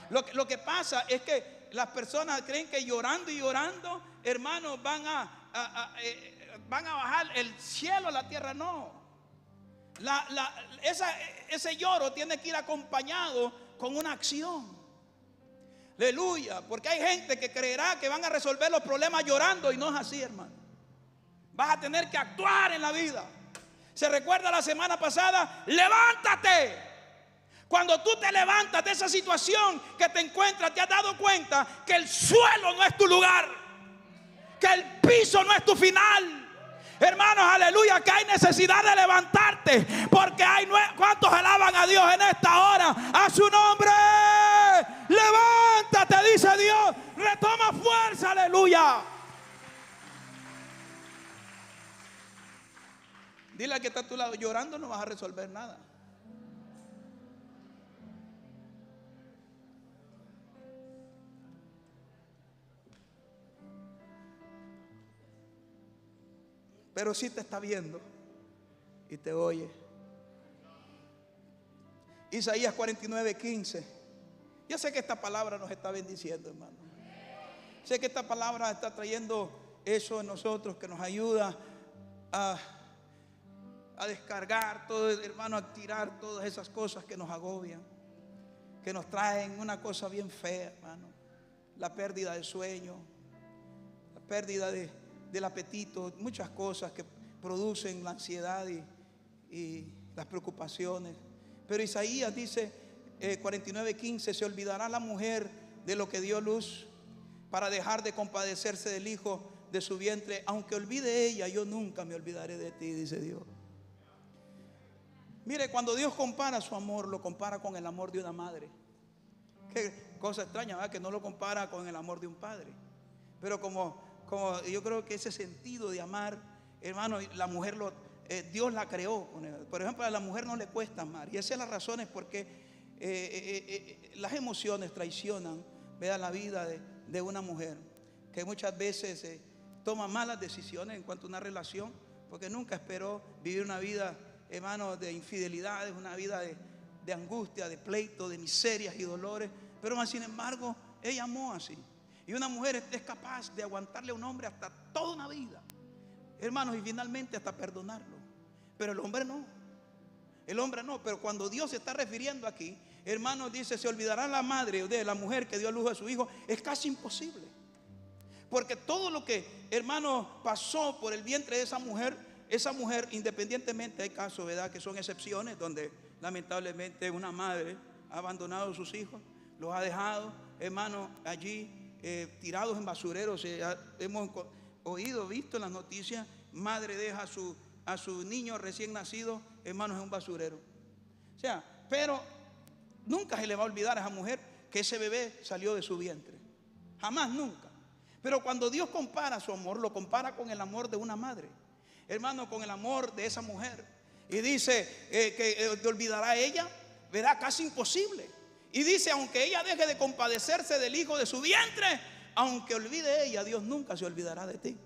Lo que pasa es que las personas creen que llorando y llorando, hermanos, van a bajar el cielo a la tierra. No. Ese lloro tiene que ir acompañado con una acción. Aleluya. Porque hay gente que creerá que van a resolver los problemas llorando, y no es así, hermano. Vas a tener que actuar en la vida. ¿Se recuerda la semana pasada? Levántate. Cuando tú te levantas de esa situación que te encuentras, te has dado cuenta que el suelo no es tu lugar, que el piso no es tu final. Hermanos, aleluya, que hay necesidad de levantarte, porque ¿cuántos alaban a Dios en esta hora? A su nombre. Levántate, dice Dios. Retoma fuerza, aleluya. Dile al que está a tu lado: llorando no vas a resolver nada. Pero sí te está viendo y te oye. Isaías 49:15. Yo sé que esta palabra nos está bendiciendo, hermano. Sé que esta palabra está trayendo eso en nosotros, que nos ayuda a descargar todo, hermano, a tirar todas esas cosas que nos agobian, que nos traen una cosa bien fea, hermano. La pérdida del sueño, la pérdida del apetito, muchas cosas que producen la ansiedad y las preocupaciones. Pero Isaías dice 49:15: se olvidará la mujer de lo que dio luz para dejar de compadecerse del hijo de su vientre. Aunque olvide ella, yo nunca me olvidaré de ti, dice Dios. Mire, cuando Dios compara su amor, lo compara con el amor de una madre. Qué cosa extraña, ¿verdad? Que no lo compara con el amor de un padre. Pero como yo creo que ese sentido de amar hermano, la mujer Dios la creó. Por ejemplo, a la mujer no le cuesta amar. Y esa es la razón, es porque las emociones traicionan, ¿verdad?, la vida de una mujer, que muchas veces toma malas decisiones en cuanto a una relación, porque nunca esperó vivir una vida, hermano, de infidelidades, una vida de angustia, de pleito, de miserias y dolores. Pero más sin embargo, ella amó así. Y una mujer es capaz de aguantarle a un hombre hasta toda una vida, hermanos, y finalmente hasta perdonarlo. Pero el hombre no. El hombre no. Pero cuando Dios se está refiriendo aquí, hermanos, dice: se olvidará la madre de la mujer que dio a luz a su hijo. Es casi imposible, porque todo lo que, hermano, pasó por el vientre de esa mujer, independientemente, hay casos, ¿verdad?, que son excepciones, donde lamentablemente una madre ha abandonado a sus hijos, los ha dejado, hermano, allí tirados en basureros. Hemos oído, visto en las noticias, madre deja a su niño recién nacido, hermanos, en un basurero. O sea, pero nunca se le va a olvidar a esa mujer que ese bebé salió de su vientre. Jamás, nunca. Pero cuando Dios compara su amor, lo compara con el amor de una madre, hermano, con el amor de esa mujer. Y dice que te olvidará ella, verá, casi imposible. Y dice: aunque ella deje de compadecerse del hijo de su vientre, aunque olvide ella, Dios nunca se olvidará de ti.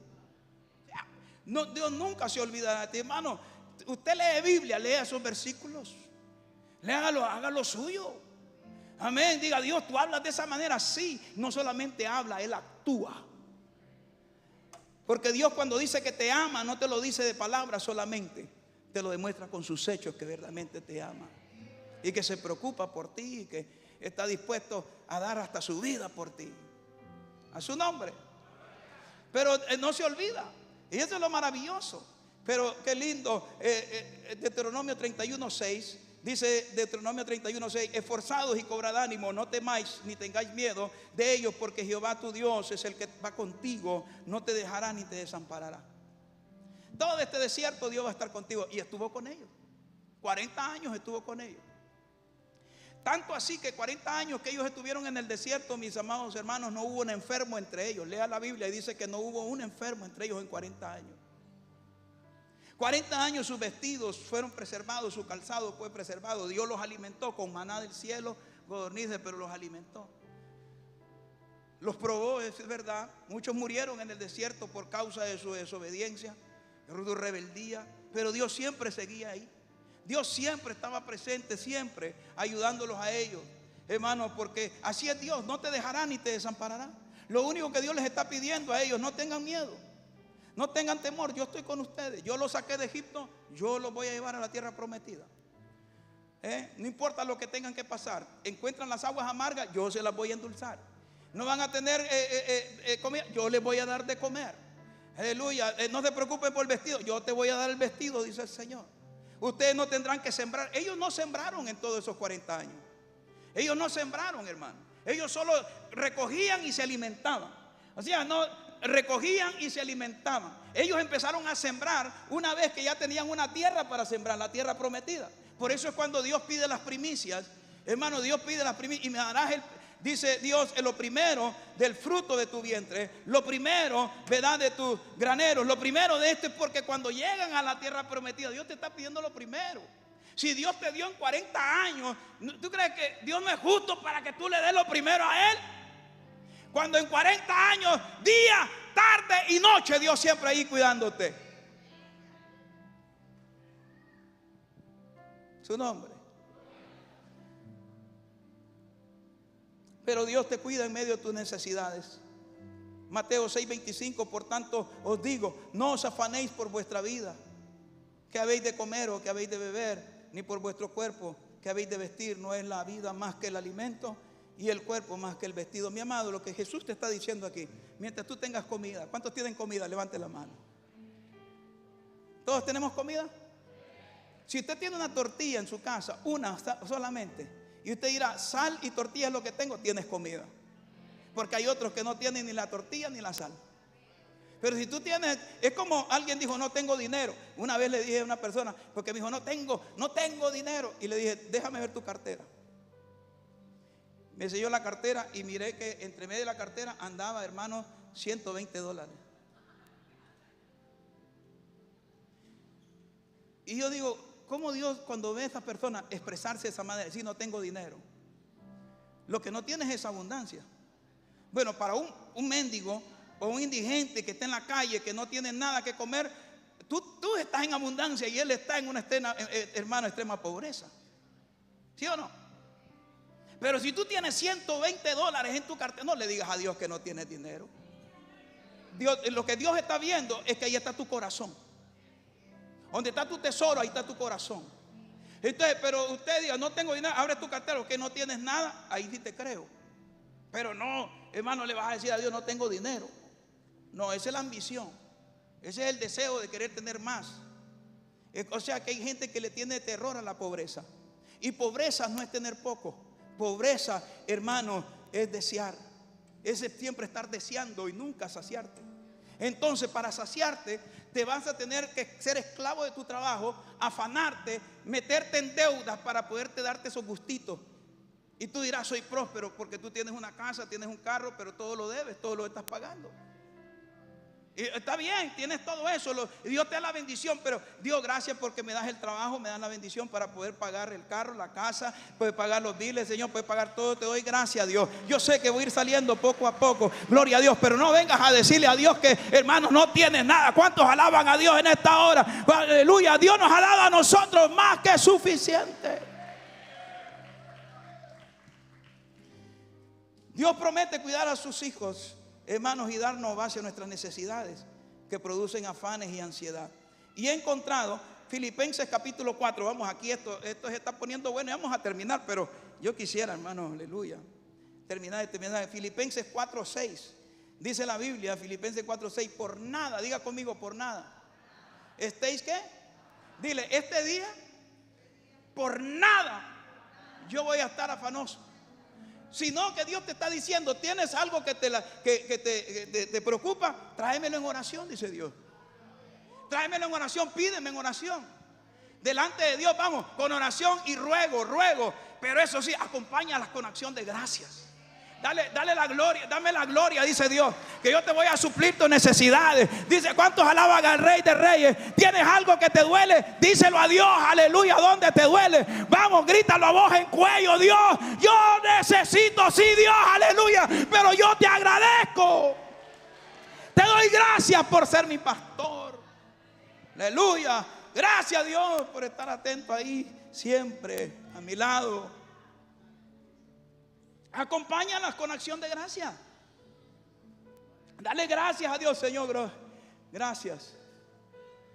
No, Dios nunca se olvidará de ti, hermano. Usted lee Biblia, lea esos versículos, léalo, hágalo suyo. Amén. Diga: Dios, tú hablas de esa manera. Sí, no solamente habla, Él actúa. Porque Dios, cuando dice que te ama, no te lo dice de palabras solamente, te lo demuestra con sus hechos, que verdaderamente te ama y que se preocupa por ti y que está dispuesto a dar hasta su vida por ti. A su nombre. Pero no se olvida. Y eso es lo maravilloso. Pero qué lindo. Deuteronomio 31:6 dice: Deuteronomio 31:6: esforzados y cobrad ánimo, no temáis ni tengáis miedo de ellos, porque Jehová tu Dios es el que va contigo, no te dejará ni te desamparará. Todo este desierto Dios va a estar contigo. Y estuvo con ellos 40 años, estuvo con ellos. Tanto así que 40 años que ellos estuvieron en el desierto, mis amados hermanos, no hubo un enfermo entre ellos. Lea la Biblia y dice que no hubo un enfermo entre ellos en 40 años. 40 años sus vestidos fueron preservados, su calzado fue preservado. Dios los alimentó con maná del cielo, codornices, pero los alimentó. Los probó, es verdad. Muchos murieron en el desierto por causa de su desobediencia, de su rebeldía, pero Dios siempre seguía ahí. Dios siempre estaba presente, siempre ayudándolos a ellos, hermanos, porque así es Dios. No te dejará ni te desamparará. Lo único que Dios les está pidiendo a ellos: no tengan miedo, no tengan temor. Yo estoy con ustedes. Yo los saqué de Egipto, yo los voy a llevar a la tierra prometida. No importa lo que tengan que pasar. Encuentran las aguas amargas, yo se las voy a endulzar. No van a tener comida, yo les voy a dar de comer. Aleluya. No se preocupen por el vestido, yo te voy a dar el vestido, dice el Señor. Ustedes no tendrán que sembrar. Ellos no sembraron en todos esos 40 años. Ellos no sembraron, hermano. Ellos solo recogían y se alimentaban. O sea, no recogían y se alimentaban. Ellos empezaron a sembrar una vez que ya tenían una tierra para sembrar, la tierra prometida. Por eso es cuando Dios pide las primicias, hermano. Dios pide las primicias: y me darás dice Dios, lo primero del fruto de tu vientre, lo primero, ¿verdad?, de tus graneros, lo primero de esto. Es porque cuando llegan a la tierra prometida, Dios te está pidiendo lo primero. Si Dios te dio en 40 años, ¿tú crees que Dios no es justo para que tú le des lo primero a Él? Cuando en 40 años, día, tarde y noche, Dios siempre ahí cuidándote. Su nombre. Pero Dios te cuida en medio de tus necesidades. Mateo 6:25: por tanto os digo, no os afanéis por vuestra vida, que habéis de comer o que habéis de beber, ni por vuestro cuerpo, que habéis de vestir. No es la vida más que el alimento, y el cuerpo más que el vestido. Mi amado, lo que Jesús te está diciendo aquí: mientras tú tengas comida. ¿Cuántos tienen comida? Levante la mano. ¿Todos tenemos comida? Si usted tiene una tortilla en su casa, una solamente, y usted dirá: sal y tortilla es lo que tengo, tienes comida. Porque hay otros que no tienen ni la tortilla ni la sal. Pero si tú tienes, es como alguien dijo: no tengo dinero. Una vez le dije a una persona, porque me dijo: no tengo dinero. Y le dije: déjame ver tu cartera. Me enseñó la cartera y miré que entre medio de la cartera andaba, hermano, $120. Y yo digo, ¿cómo Dios cuando ve a esa persona expresarse de esa manera? Decir, no tengo dinero. Lo que no tienes es abundancia. Bueno, para un mendigo o un indigente que está en la calle, que no tiene nada que comer, tú estás en abundancia y él está en una extrema pobreza. ¿Sí o no? Pero si tú tienes $120 en tu cartera, no le digas a Dios que no tienes dinero. Lo que Dios está viendo es que ahí está tu corazón. Donde está tu tesoro, ahí está tu corazón. Entonces, pero usted diga, no tengo dinero, abre tu cartera, que no tienes nada, ahí sí te creo. Pero no, hermano, le vas a decir a Dios, no tengo dinero. No, esa es la ambición. Ese es el deseo de querer tener más. O sea que hay gente que le tiene terror a la pobreza. Y pobreza no es tener poco. Pobreza, hermano, es desear. Es siempre estar deseando y nunca saciarte. Entonces, para saciarte, te vas a tener que ser esclavo de tu trabajo, afanarte, meterte en deudas para poderte darte esos gustitos. Y tú dirás, soy próspero porque tú tienes una casa, tienes un carro, pero todo lo debes, todo lo estás pagando. Y está bien, tienes todo eso, Dios te da la bendición, pero Dios, gracias porque me das el trabajo, me das la bendición para poder pagar el carro, la casa, puedes pagar los biles, Señor, puedes pagar todo, te doy gracias a Dios. Yo sé que voy a ir saliendo poco a poco, gloria a Dios, pero no vengas a decirle a Dios que, hermanos, no tienes nada. ¿Cuántos alaban a Dios en esta hora? Aleluya, Dios nos ha dado a nosotros más que suficiente. Dios promete cuidar a sus hijos, hermanos, y darnos base a nuestras necesidades que producen afanes y ansiedad. Y he encontrado Filipenses capítulo 4. Vamos, aquí esto se está poniendo bueno y vamos a terminar, pero yo quisiera, hermano, aleluya, terminar. Filipenses 4:6. Dice la Biblia, Filipenses 4:6, por nada, diga conmigo, por nada. ¿Estéis qué? Dile, este día, por nada yo voy a estar afanoso. Sino que Dios te está diciendo, tienes algo que te preocupa, tráemelo en oración, dice Dios. Tráemelo en oración, pídeme en oración. Delante de Dios, vamos, con oración y ruego. Pero eso sí, acompáñalas con acción de gracias. Dale la gloria, dame la gloria, dice Dios, que yo te voy a suplir tus necesidades. Dice, ¿cuántos alaban al Rey de Reyes? ¿Tienes algo que te duele? Díselo a Dios, aleluya. ¿Dónde te duele? Vamos, grítalo a voz en cuello. Dios, yo necesito, sí, Dios, aleluya, pero yo te agradezco. Te doy gracias por ser mi pastor. Aleluya. Gracias, Dios, por estar atento ahí siempre a mi lado. Acompáñalas con acción de gracia. Dale gracias a Dios, Señor. Gracias.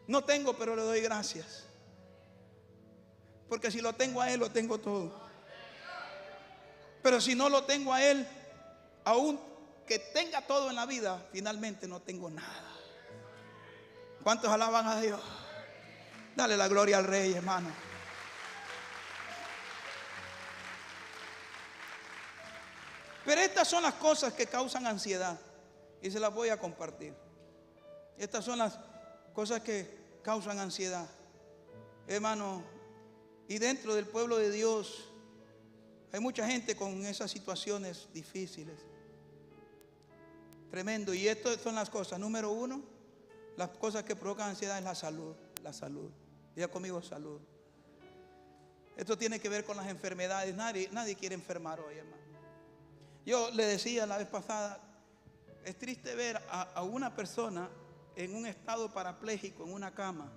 No tengo, pero le doy gracias. Porque si lo tengo a Él, lo tengo todo. Pero si no lo tengo a Él, aún que tenga todo en la vida, finalmente no tengo nada. ¿Cuántos alaban a Dios? Dale la gloria al Rey, hermano. Pero estas son las cosas que causan ansiedad y se las voy a compartir. Estas son las cosas que causan ansiedad, hermano. Y dentro del pueblo de Dios hay mucha gente con esas situaciones difíciles. Tremendo. Y estas son las cosas. Número uno, las cosas que provocan ansiedad es la salud. La salud. Diga conmigo, salud. Esto tiene que ver con las enfermedades. Nadie quiere enfermar hoy, hermano. Yo le decía la vez pasada, es triste ver a una persona en un estado parapléjico, en una cama,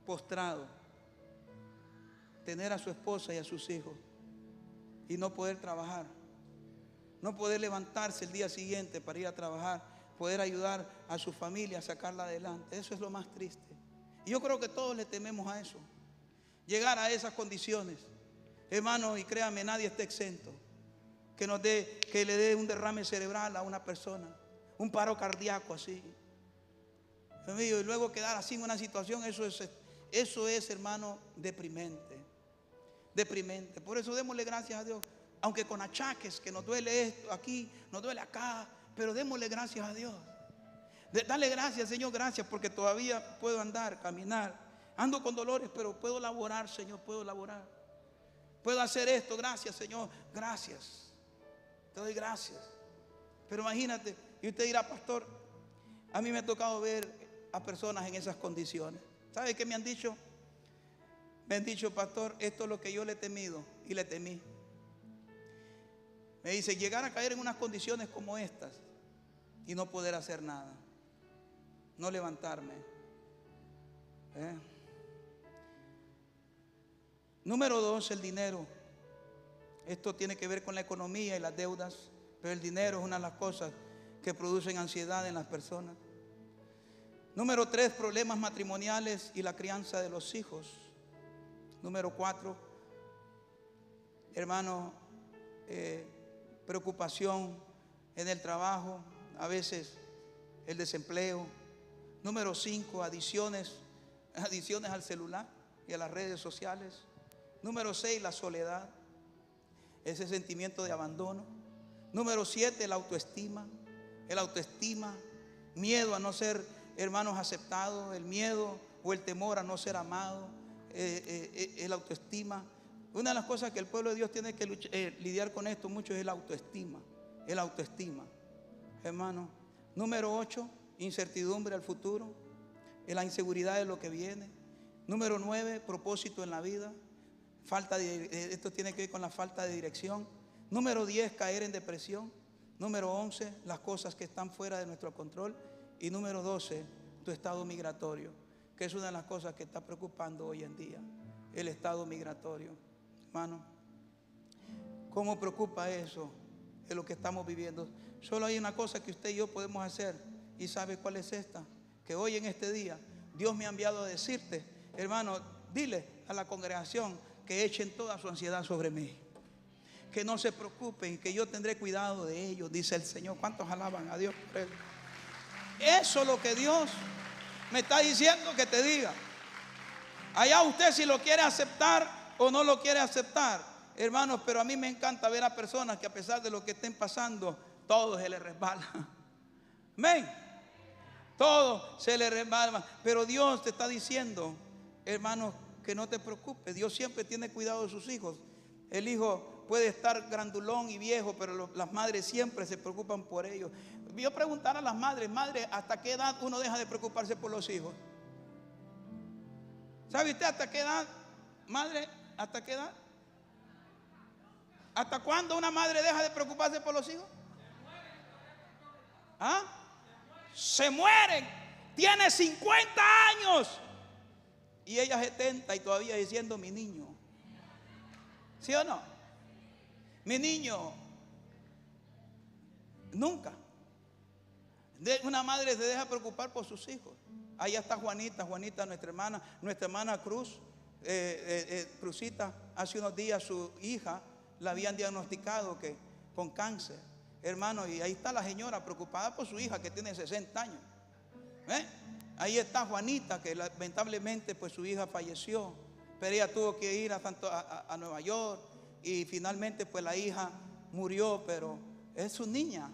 postrado, tener a su esposa y a sus hijos y no poder trabajar, no poder levantarse el día siguiente para ir a trabajar, poder ayudar a su familia a sacarla adelante. Eso es lo más triste. Y yo creo que todos le tememos a eso, llegar a esas condiciones, hermano, y créame, nadie está exento. Que le dé un derrame cerebral a una persona, un paro cardíaco así, y luego quedar así en una situación, eso es, hermano, deprimente. Por eso démosle gracias a Dios, aunque con achaques, que nos duele esto aquí, nos duele acá, pero démosle gracias a Dios. Dale gracias, Señor, gracias, porque todavía puedo andar, caminar, ando con dolores, pero puedo laborar, Señor, puedo laborar, puedo hacer esto, gracias, Señor, gracias. Te doy gracias. Pero imagínate, y usted dirá, pastor, a mí me ha tocado ver a personas en esas condiciones. ¿Sabe qué me han dicho? Me han dicho, pastor, esto es lo que yo le he temido y le temí. Me dice, llegar a caer en unas condiciones como estas y no poder hacer nada, no levantarme. Número 2, el dinero. Esto tiene que ver con la economía y las deudas, pero el dinero es una de las cosas que producen ansiedad en las personas. Número 3, problemas matrimoniales y la crianza de los hijos. Número 4, hermano, preocupación en el trabajo, a veces el desempleo. Número 5, adicciones al celular y a las redes sociales. Número 6, la soledad, ese sentimiento de abandono. Número 7, la autoestima. El autoestima, miedo a no ser, hermanos, aceptado, el miedo o el temor a no ser amado, el autoestima. Una de las cosas que el pueblo de Dios tiene que lidiar con esto mucho es el autoestima, hermano. Número 8, incertidumbre al futuro, la inseguridad de lo que viene. Número 9, propósito en la vida. Esto tiene que ver con la falta de dirección. Número 10, caer en depresión. Número 11, las cosas que están fuera de nuestro control. Y número 12, tu estado migratorio, que es una de las cosas que está preocupando hoy en día, el estado migratorio. Hermano, ¿cómo preocupa eso de lo que estamos viviendo? Solo hay una cosa que usted y yo podemos hacer, y ¿sabe cuál es esta? Que hoy en este día Dios me ha enviado a decirte, hermano, dile a la congregación que echen toda su ansiedad sobre mí, que no se preocupen, que yo tendré cuidado de ellos, dice el Señor. ¿Cuántos alaban a Dios por él? Eso es lo que Dios me está diciendo que te diga. Allá usted si lo quiere aceptar o no lo quiere aceptar, hermanos, pero a mí me encanta ver a personas que a pesar de lo que estén pasando, todo se les resbala. Amén. Todo se les resbala. Pero Dios te está diciendo, hermanos, que no te preocupes. Dios siempre tiene cuidado de sus hijos. El hijo puede estar grandulón y viejo, pero las madres siempre se preocupan por ellos. Yo preguntar a las madres, ¿hasta qué edad uno deja de preocuparse por los hijos? ¿Sabe usted hasta qué edad, madre? ¿Hasta qué edad? ¿Hasta cuándo una madre deja de preocuparse por los hijos? ¿Ah? Se mueren. Tiene 50 años y ella 70 y todavía diciendo mi niño. ¿Sí o no? Mi niño. Nunca. Una madre se deja preocupar por sus hijos. Allá está Juanita, nuestra hermana Cruz, Cruzita. Hace unos días su hija la habían diagnosticado que con cáncer, hermano, y ahí está la señora preocupada por su hija que tiene 60 años. Ahí está Juanita, que lamentablemente pues su hija falleció, pero ella tuvo que ir a Nueva York y finalmente pues la hija murió, pero es su niña,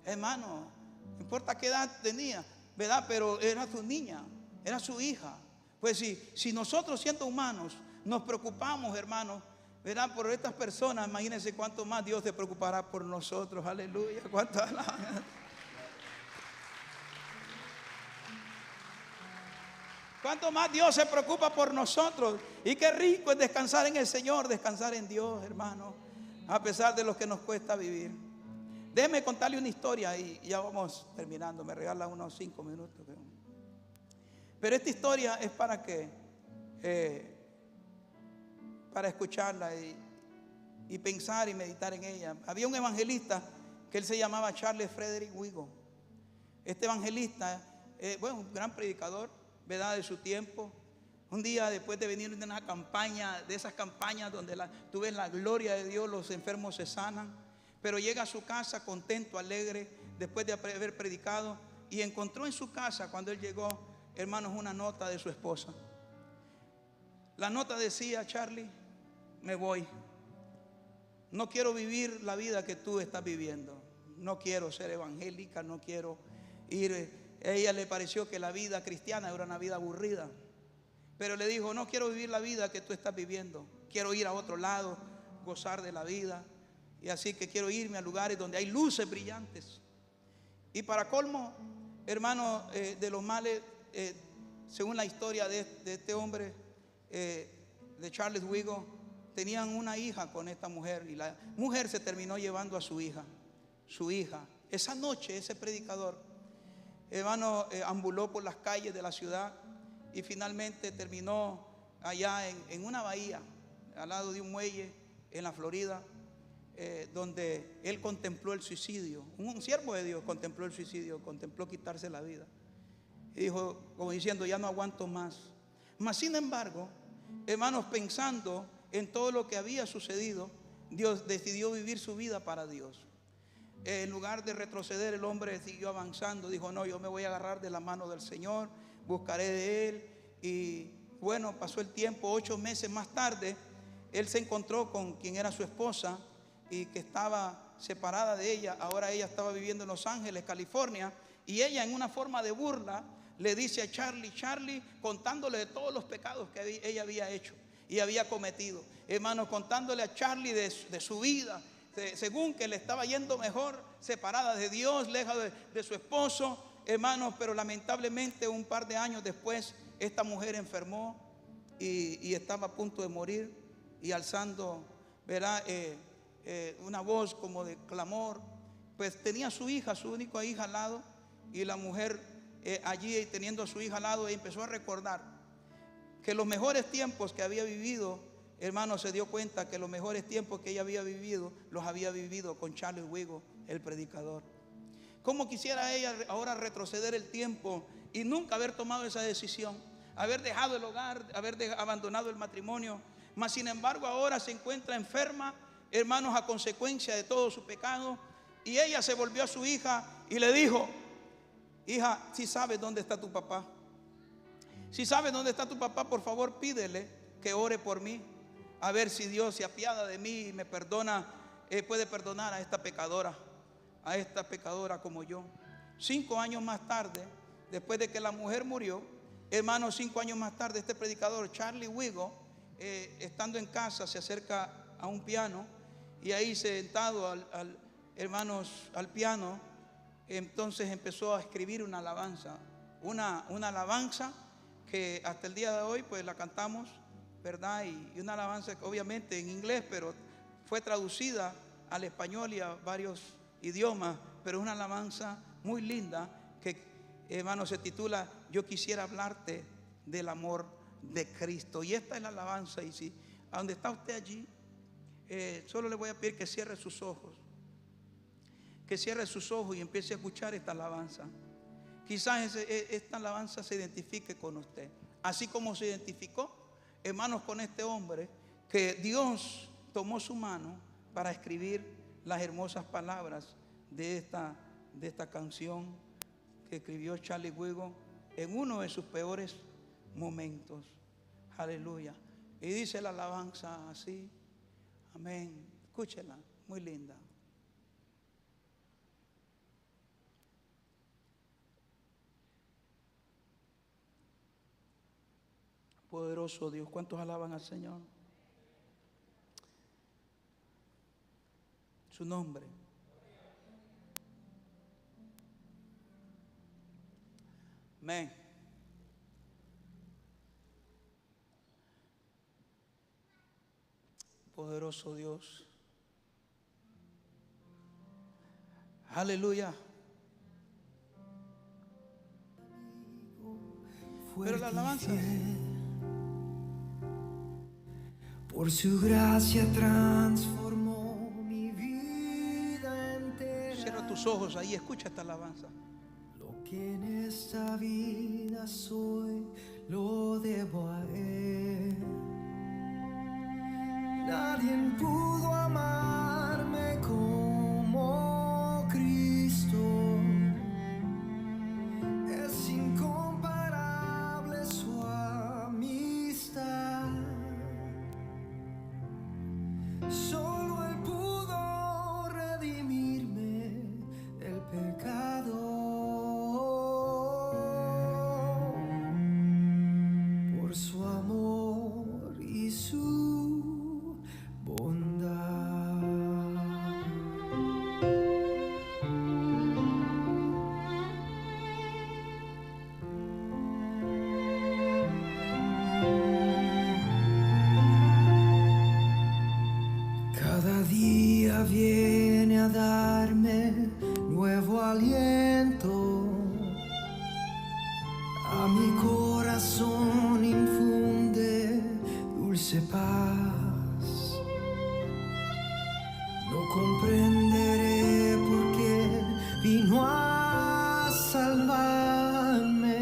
hermano, no importa qué edad tenía, ¿verdad? Pero era su niña, era su hija. Pues si nosotros siendo humanos nos preocupamos, hermanos, ¿verdad? Por estas personas, imagínense cuánto más Dios se preocupará por nosotros. Aleluya, cuánto alabanza. Cuánto más Dios se preocupa por nosotros. Y qué rico es descansar en el Señor, descansar en Dios, hermano, a pesar de lo que nos cuesta vivir. Déjeme contarle una historia y ya vamos terminando. Me regala unos 5 minutos. Pero esta historia es para escucharla y pensar y meditar en ella. Había un evangelista que él se llamaba Charles Frederick Wiggum. Este evangelista, un gran predicador, ¿verdad?, de su tiempo. Un día después de venir de una campaña, de esas campañas donde tú ves la gloria de Dios, los enfermos se sanan, pero llega a su casa contento, alegre, después de haber predicado, y encontró en su casa, cuando él llegó, hermanos, una nota de su esposa. La nota decía: Charlie, me voy. No quiero vivir la vida que tú estás viviendo. No quiero ser evangélica, no quiero ir. A ella le pareció que la vida cristiana era una vida aburrida, pero le dijo: no quiero vivir la vida que tú estás viviendo. Quiero ir a otro lado, gozar de la vida. Y así que quiero irme a lugares donde hay luces brillantes. Y para colmo, hermano, de los males, según la historia de este hombre, de Charles Wigo tenían una hija con esta mujer, y la mujer se terminó llevando a su hija. Esa noche ese predicador, hermano, ambuló por las calles de la ciudad y finalmente terminó allá en una bahía al lado de un muelle en la Florida, donde él contempló el suicidio. Un siervo de Dios contempló el suicidio, contempló quitarse la vida y dijo, como diciendo, ya no aguanto más. Mas sin embargo, hermanos, pensando en todo lo que había sucedido, Dios decidió vivir su vida para Dios. En lugar de retroceder, el hombre siguió avanzando. Dijo, no, yo me voy a agarrar de la mano del Señor, buscaré de Él. Y bueno, pasó el tiempo. 8 meses más tarde, él se encontró con quien era su esposa y que estaba separada de ella. Ahora ella estaba viviendo en Los Ángeles, California, y ella, en una forma de burla, le dice a Charlie, contándole de todos los pecados que ella había hecho y había cometido, hermanos, contándole a Charlie de su vida, según que le estaba yendo mejor, separada de Dios, lejos de su esposo, hermanos. Pero lamentablemente un par de años después esta mujer enfermó y estaba a punto de morir, y alzando, ¿verdad?, una voz como de clamor, pues tenía a su hija, su única hija al lado, y la mujer allí teniendo a su hija al lado, empezó a recordar que los mejores tiempos que había vivido, hermano, se dio cuenta que los mejores tiempos que ella había vivido, los había vivido con Charles Wigo, el predicador. ¿Cómo quisiera ella ahora retroceder el tiempo y nunca haber tomado esa decisión, haber dejado el hogar, haber abandonado el matrimonio? Mas sin embargo ahora se encuentra enferma, hermanos, a consecuencia de todo su pecado. Y ella se volvió a su hija y le dijo, hija, si sabes dónde está tu papá, si sabes dónde está tu papá, por favor pídele que ore por mí, a ver si Dios se apiada de mí y me perdona, puede perdonar a esta pecadora como yo. 5 años más tarde, después de que la mujer murió, hermanos, 5 años más tarde, este predicador Charlie Wigo, estando en casa, se acerca a un piano, y ahí sentado hermanos, al piano, entonces empezó a escribir una alabanza, una alabanza que hasta el día de hoy pues la cantamos, ¿verdad? Y una alabanza que obviamente en inglés, pero fue traducida al español y a varios idiomas, pero es una alabanza muy linda que, hermano, se titula Yo quisiera hablarte del amor de Cristo. Y esta es la alabanza. Y si a donde está usted allí, solo le voy a pedir que cierre sus ojos, y empiece a escuchar esta alabanza. Quizás esta alabanza se identifique con usted, así como se identificó, hermanos, con este hombre que Dios tomó su mano para escribir las hermosas palabras de esta canción que escribió Charlie Wigo en uno de sus peores momentos. Aleluya. Y dice la alabanza así. Amén. Escúchela, muy linda. Poderoso Dios, ¿cuántos alaban al Señor? Su nombre. Amén. Poderoso Dios. Aleluya. Pero la alabanza, por su gracia transformó mi vida entera. cierra tus ojos ahí, escucha esta alabanza. Lo que en esta vida soy, lo debo a Él. Nadie pudo amarme como Cristo. Es incomparable su amistad. Solo Él pudo redimirme del pecado. Por su amor y su bondad. día viene a darme nuevo aliento. A mi corazón infunde dulce paz. No comprenderé por qué vino a salvarme,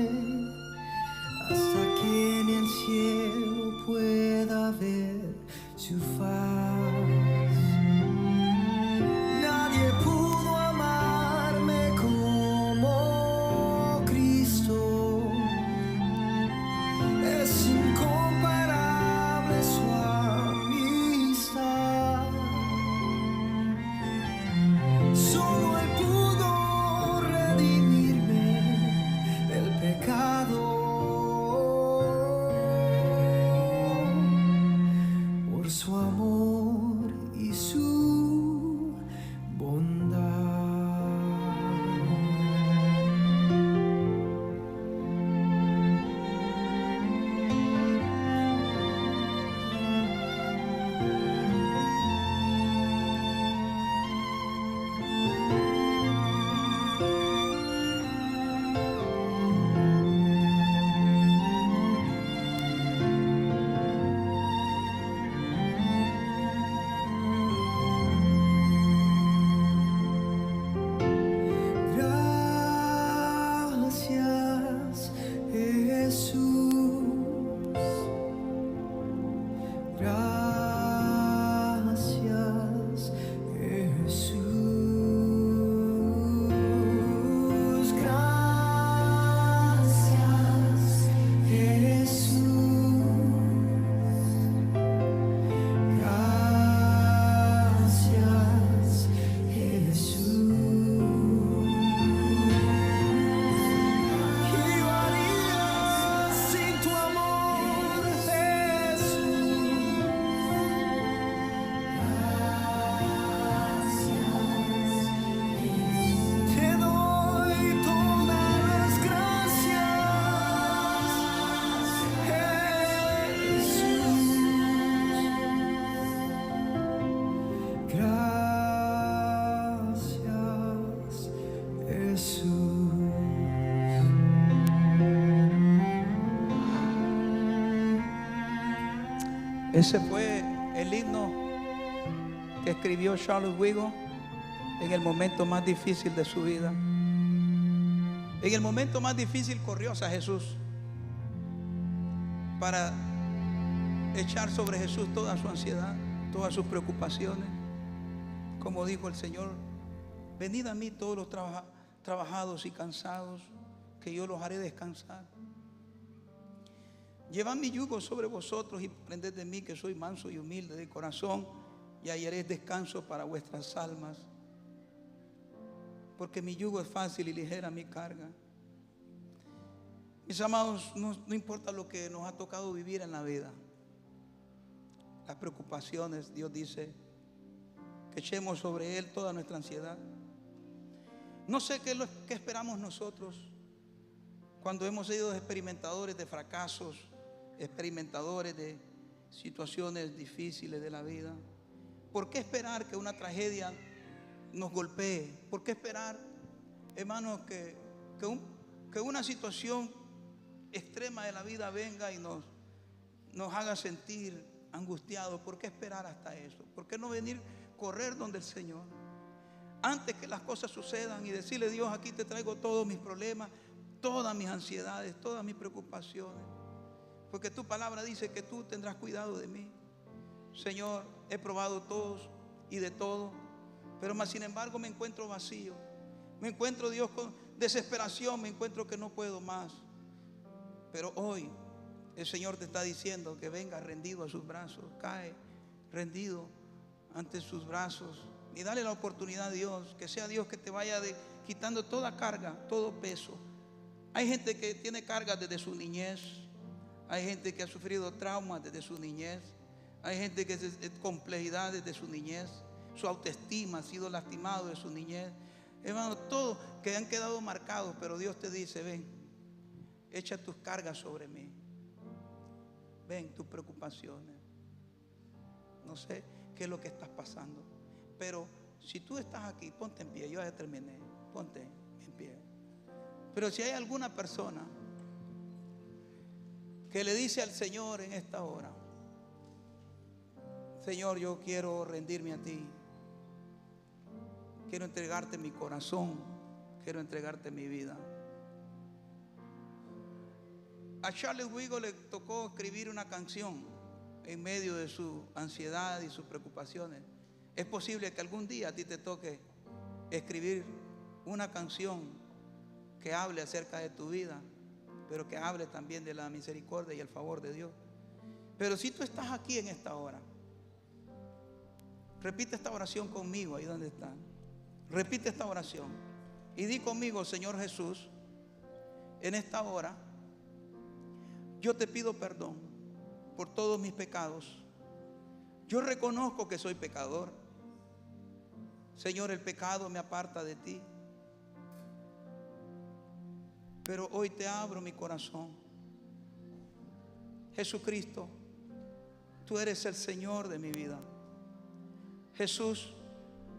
hasta que en el cielo pueda ver su faz. Nadie pudo amarme como Cristo. Es incomparable su amistad. Solo Él pudo redimirme del pecado. Por su amor y su bondad. Gracias, Jesús. Gracias, Jesús. Gracias, Jesús. Gracias, Jesús. ¿Qué yo haría sin tu amor, Jesús? Te doy todas las gracias, Jesús. Gracias, Jesús. Ese fue el himno que escribió Charles Wigo en el momento más difícil de su vida. En el momento más difícil corrió hacia Jesús para echar sobre Jesús toda su ansiedad, todas sus preocupaciones. Como dijo el Señor: venid a mí todos los trabajados y cansados, que yo los haré descansar. Llevad mi yugo sobre vosotros y aprended de mí, que soy manso y humilde de corazón, y hallaréis descanso para vuestras almas. Porque mi yugo es fácil y ligera mi carga. Mis amados, no importa lo que nos ha tocado vivir en la vida, las preocupaciones, Dios dice que echemos sobre Él toda nuestra ansiedad. No sé qué esperamos nosotros cuando hemos sido experimentadores de fracasos, experimentadores de situaciones difíciles de la vida. ¿Por qué esperar que una tragedia nos golpee? ¿Por qué esperar, hermanos, que una situación extrema de la vida venga y nos haga sentir angustiados? ¿Por qué esperar hasta eso? ¿Por qué no venir, correr donde el Señor antes que las cosas sucedan y decirle: Dios, aquí te traigo todos mis problemas, todas mis ansiedades, todas mis preocupaciones, porque tu palabra dice que tú tendrás cuidado de mí? Señor, he probado todos y de todo, pero más sin embargo me encuentro vacío. Me encuentro, Dios, con desesperación. Me encuentro que no puedo más. Pero hoy el Señor te está diciendo que venga rendido a sus brazos. Cae rendido ante sus brazos y dale la oportunidad a Dios, que sea Dios que te vaya quitando toda carga, todo peso. Hay gente que tiene cargas desde su niñez. Hay gente que ha sufrido traumas desde su niñez. Hay gente que es complejidad desde su niñez. Su autoestima ha sido lastimado de su niñez. Hermano, todos que han quedado marcados, pero Dios te dice: ven, echa tus cargas sobre mí. Ven, tus preocupaciones. No sé qué es lo que estás pasando. Pero si tú estás aquí, ponte en pie. Yo ya terminé. Ponte en pie. Pero si hay alguna persona que le dice al Señor en esta hora: Señor, yo quiero rendirme a ti, quiero entregarte mi corazón, quiero entregarte mi vida. A Charles Wigo le tocó escribir una canción en medio de su ansiedad y sus preocupaciones. Es posible que algún día a ti te toque escribir una canción que hable acerca de tu vida, pero que hable también de la misericordia y el favor de Dios. Pero si tú estás aquí en esta hora, repite esta oración conmigo ahí donde están. Repite esta oración y di conmigo: Señor Jesús, en esta hora yo te pido perdón por todos mis pecados. Yo reconozco que soy pecador. Señor, el pecado me aparta de ti. Pero hoy te abro mi corazón. Jesucristo, tú eres el Señor de mi vida. Jesús,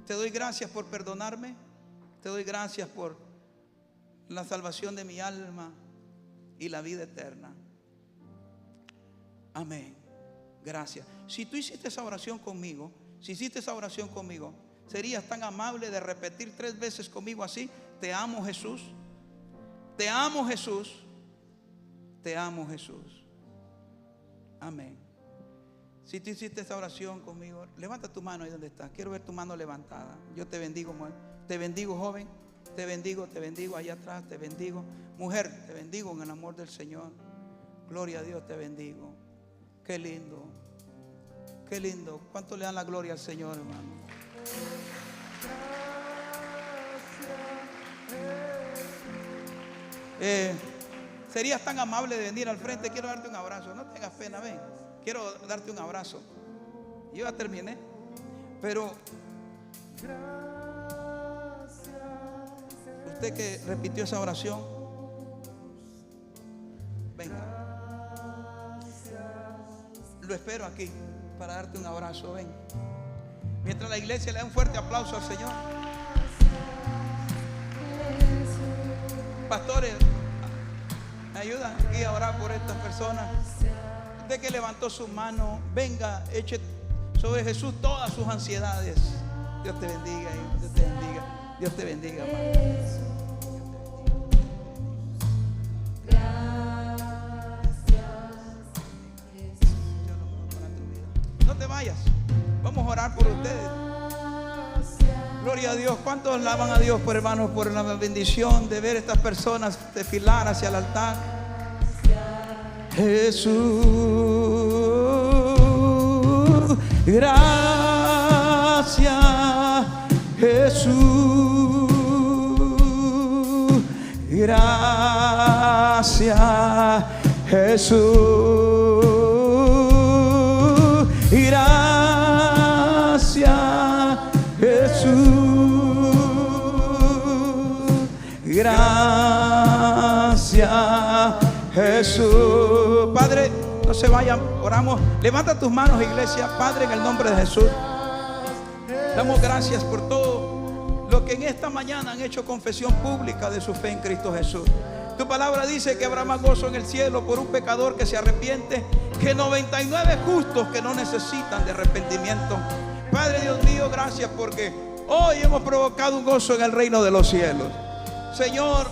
te doy gracias por perdonarme. Te doy gracias por la salvación de mi alma y la vida eterna. Amén. Gracias. Si tú hiciste esa oración conmigo, serías tan amable de repetir 3 veces conmigo así: te amo, Jesús. Te amo, Jesús. Te amo, Jesús. Amén. Si tú hiciste esta oración conmigo, levanta tu mano ahí donde estás. Quiero ver tu mano levantada. Yo te bendigo, mujer. Te bendigo, joven. Te bendigo allá atrás. Te bendigo, mujer. Te bendigo en el amor del Señor. Gloria a Dios, te bendigo. Qué lindo. Qué lindo. ¿Cuánto le dan la gloria al Señor, hermano? Serías tan amable de venir al frente. Quiero darte un abrazo. No tengas pena, ven. Quiero darte un abrazo. Yo ya terminé. Pero usted que repitió esa oración, venga. Lo espero aquí para darte un abrazo. Ven. Mientras la iglesia le da un fuerte aplauso al Señor. Pastores, me ayudan aquí a orar por estas personas. Usted que levantó su mano, venga, eche sobre Jesús todas sus ansiedades. Dios te bendiga, Dios te bendiga. Dios te bendiga, hermano. No te vayas, vamos a orar por ustedes. Gloria a Dios. ¿Cuántos alaban a Dios, por hermanos, por la bendición de ver estas personas desfilar hacia el altar? Jesús, gracias, Jesús, gracias, Jesús, gracias, Jesús, gracias, Jesús. Padre, no se vayan, oramos. Levanta tus manos, iglesia. Padre, en el nombre de Jesús, damos gracias por todo lo que en esta mañana han hecho confesión pública de su fe en Cristo Jesús. Tu palabra dice que habrá más gozo en el cielo por un pecador que se arrepiente que 99 justos que no necesitan de arrepentimiento. Padre Dios mío, gracias porque hoy hemos provocado un gozo en el reino de los cielos, Señor.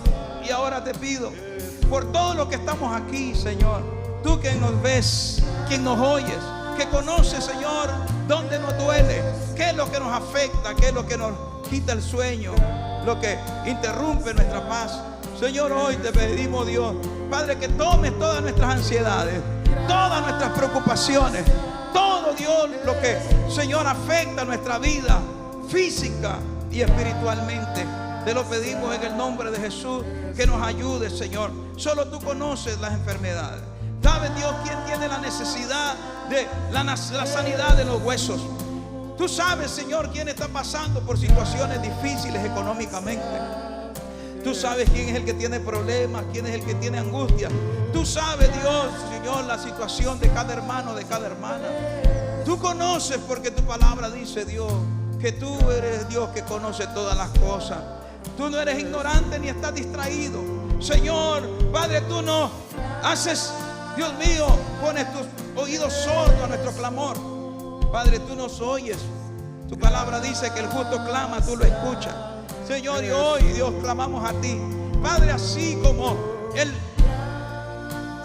Y ahora te pido por todo lo que estamos aquí, Señor. Tú que nos ves, quien nos oyes, que conoces, Señor, dónde nos duele, qué es lo que nos afecta, qué es lo que nos quita el sueño, lo que interrumpe nuestra paz. Señor, hoy te pedimos, Dios, Padre, que tomes todas nuestras ansiedades, todas nuestras preocupaciones, todo, Dios, lo que, Señor, afecta nuestra vida física y espiritualmente. Te lo pedimos en el nombre de Jesús, que nos ayudes, Señor. Solo tú conoces las enfermedades. ¿Sabes, Dios, quién tiene la necesidad de la sanidad de los huesos? Tú sabes, Señor, quién está pasando por situaciones difíciles económicamente. Tú sabes quién es el que tiene problemas, quién es el que tiene angustia. Tú sabes, Dios, Señor, la situación de cada hermano, de cada hermana. Tú conoces, porque tu palabra dice, Dios, que tú eres Dios que conoce todas las cosas. Tú no eres ignorante ni estás distraído. Señor, Padre, tú no haces, Dios mío, pones tus oídos sordos a nuestro clamor. Padre, tú nos oyes. Tu palabra dice que el justo clama, tú lo escuchas. Señor, y hoy, Dios, clamamos a ti. Padre, así como el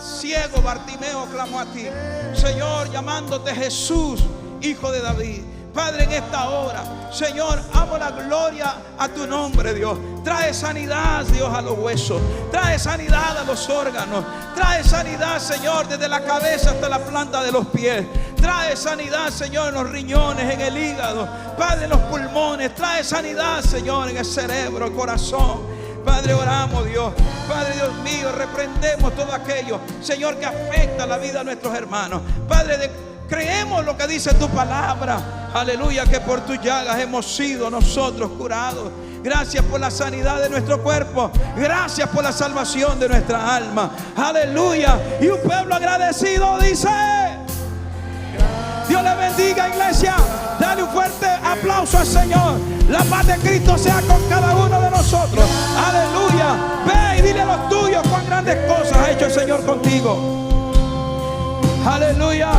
ciego Bartimeo clamó a ti, Señor, llamándote Jesús, Hijo de David. Padre, en esta hora, Señor, amo la gloria a tu nombre, Dios. Trae sanidad, Dios, a los huesos. Trae sanidad a los órganos. Trae sanidad, Señor, desde la cabeza hasta la planta de los pies. Trae sanidad, Señor, en los riñones, en el hígado. Padre, en los pulmones. Trae sanidad, Señor, en el cerebro, el corazón. Padre, oramos, Dios. Padre, Dios mío, reprendemos todo aquello, Señor, que afecta la vida de nuestros hermanos. Padre, creemos lo que dice tu palabra. Aleluya, que por tus llagas hemos sido nosotros curados. Gracias por la sanidad de nuestro cuerpo. Gracias por la salvación de nuestra alma. Aleluya. Y un pueblo agradecido dice: Dios le bendiga, iglesia. Dale un fuerte aplauso al Señor. La paz de Cristo sea con cada uno de nosotros. Aleluya. Ve y dile a los tuyos cuán grandes cosas ha hecho el Señor contigo. Aleluya.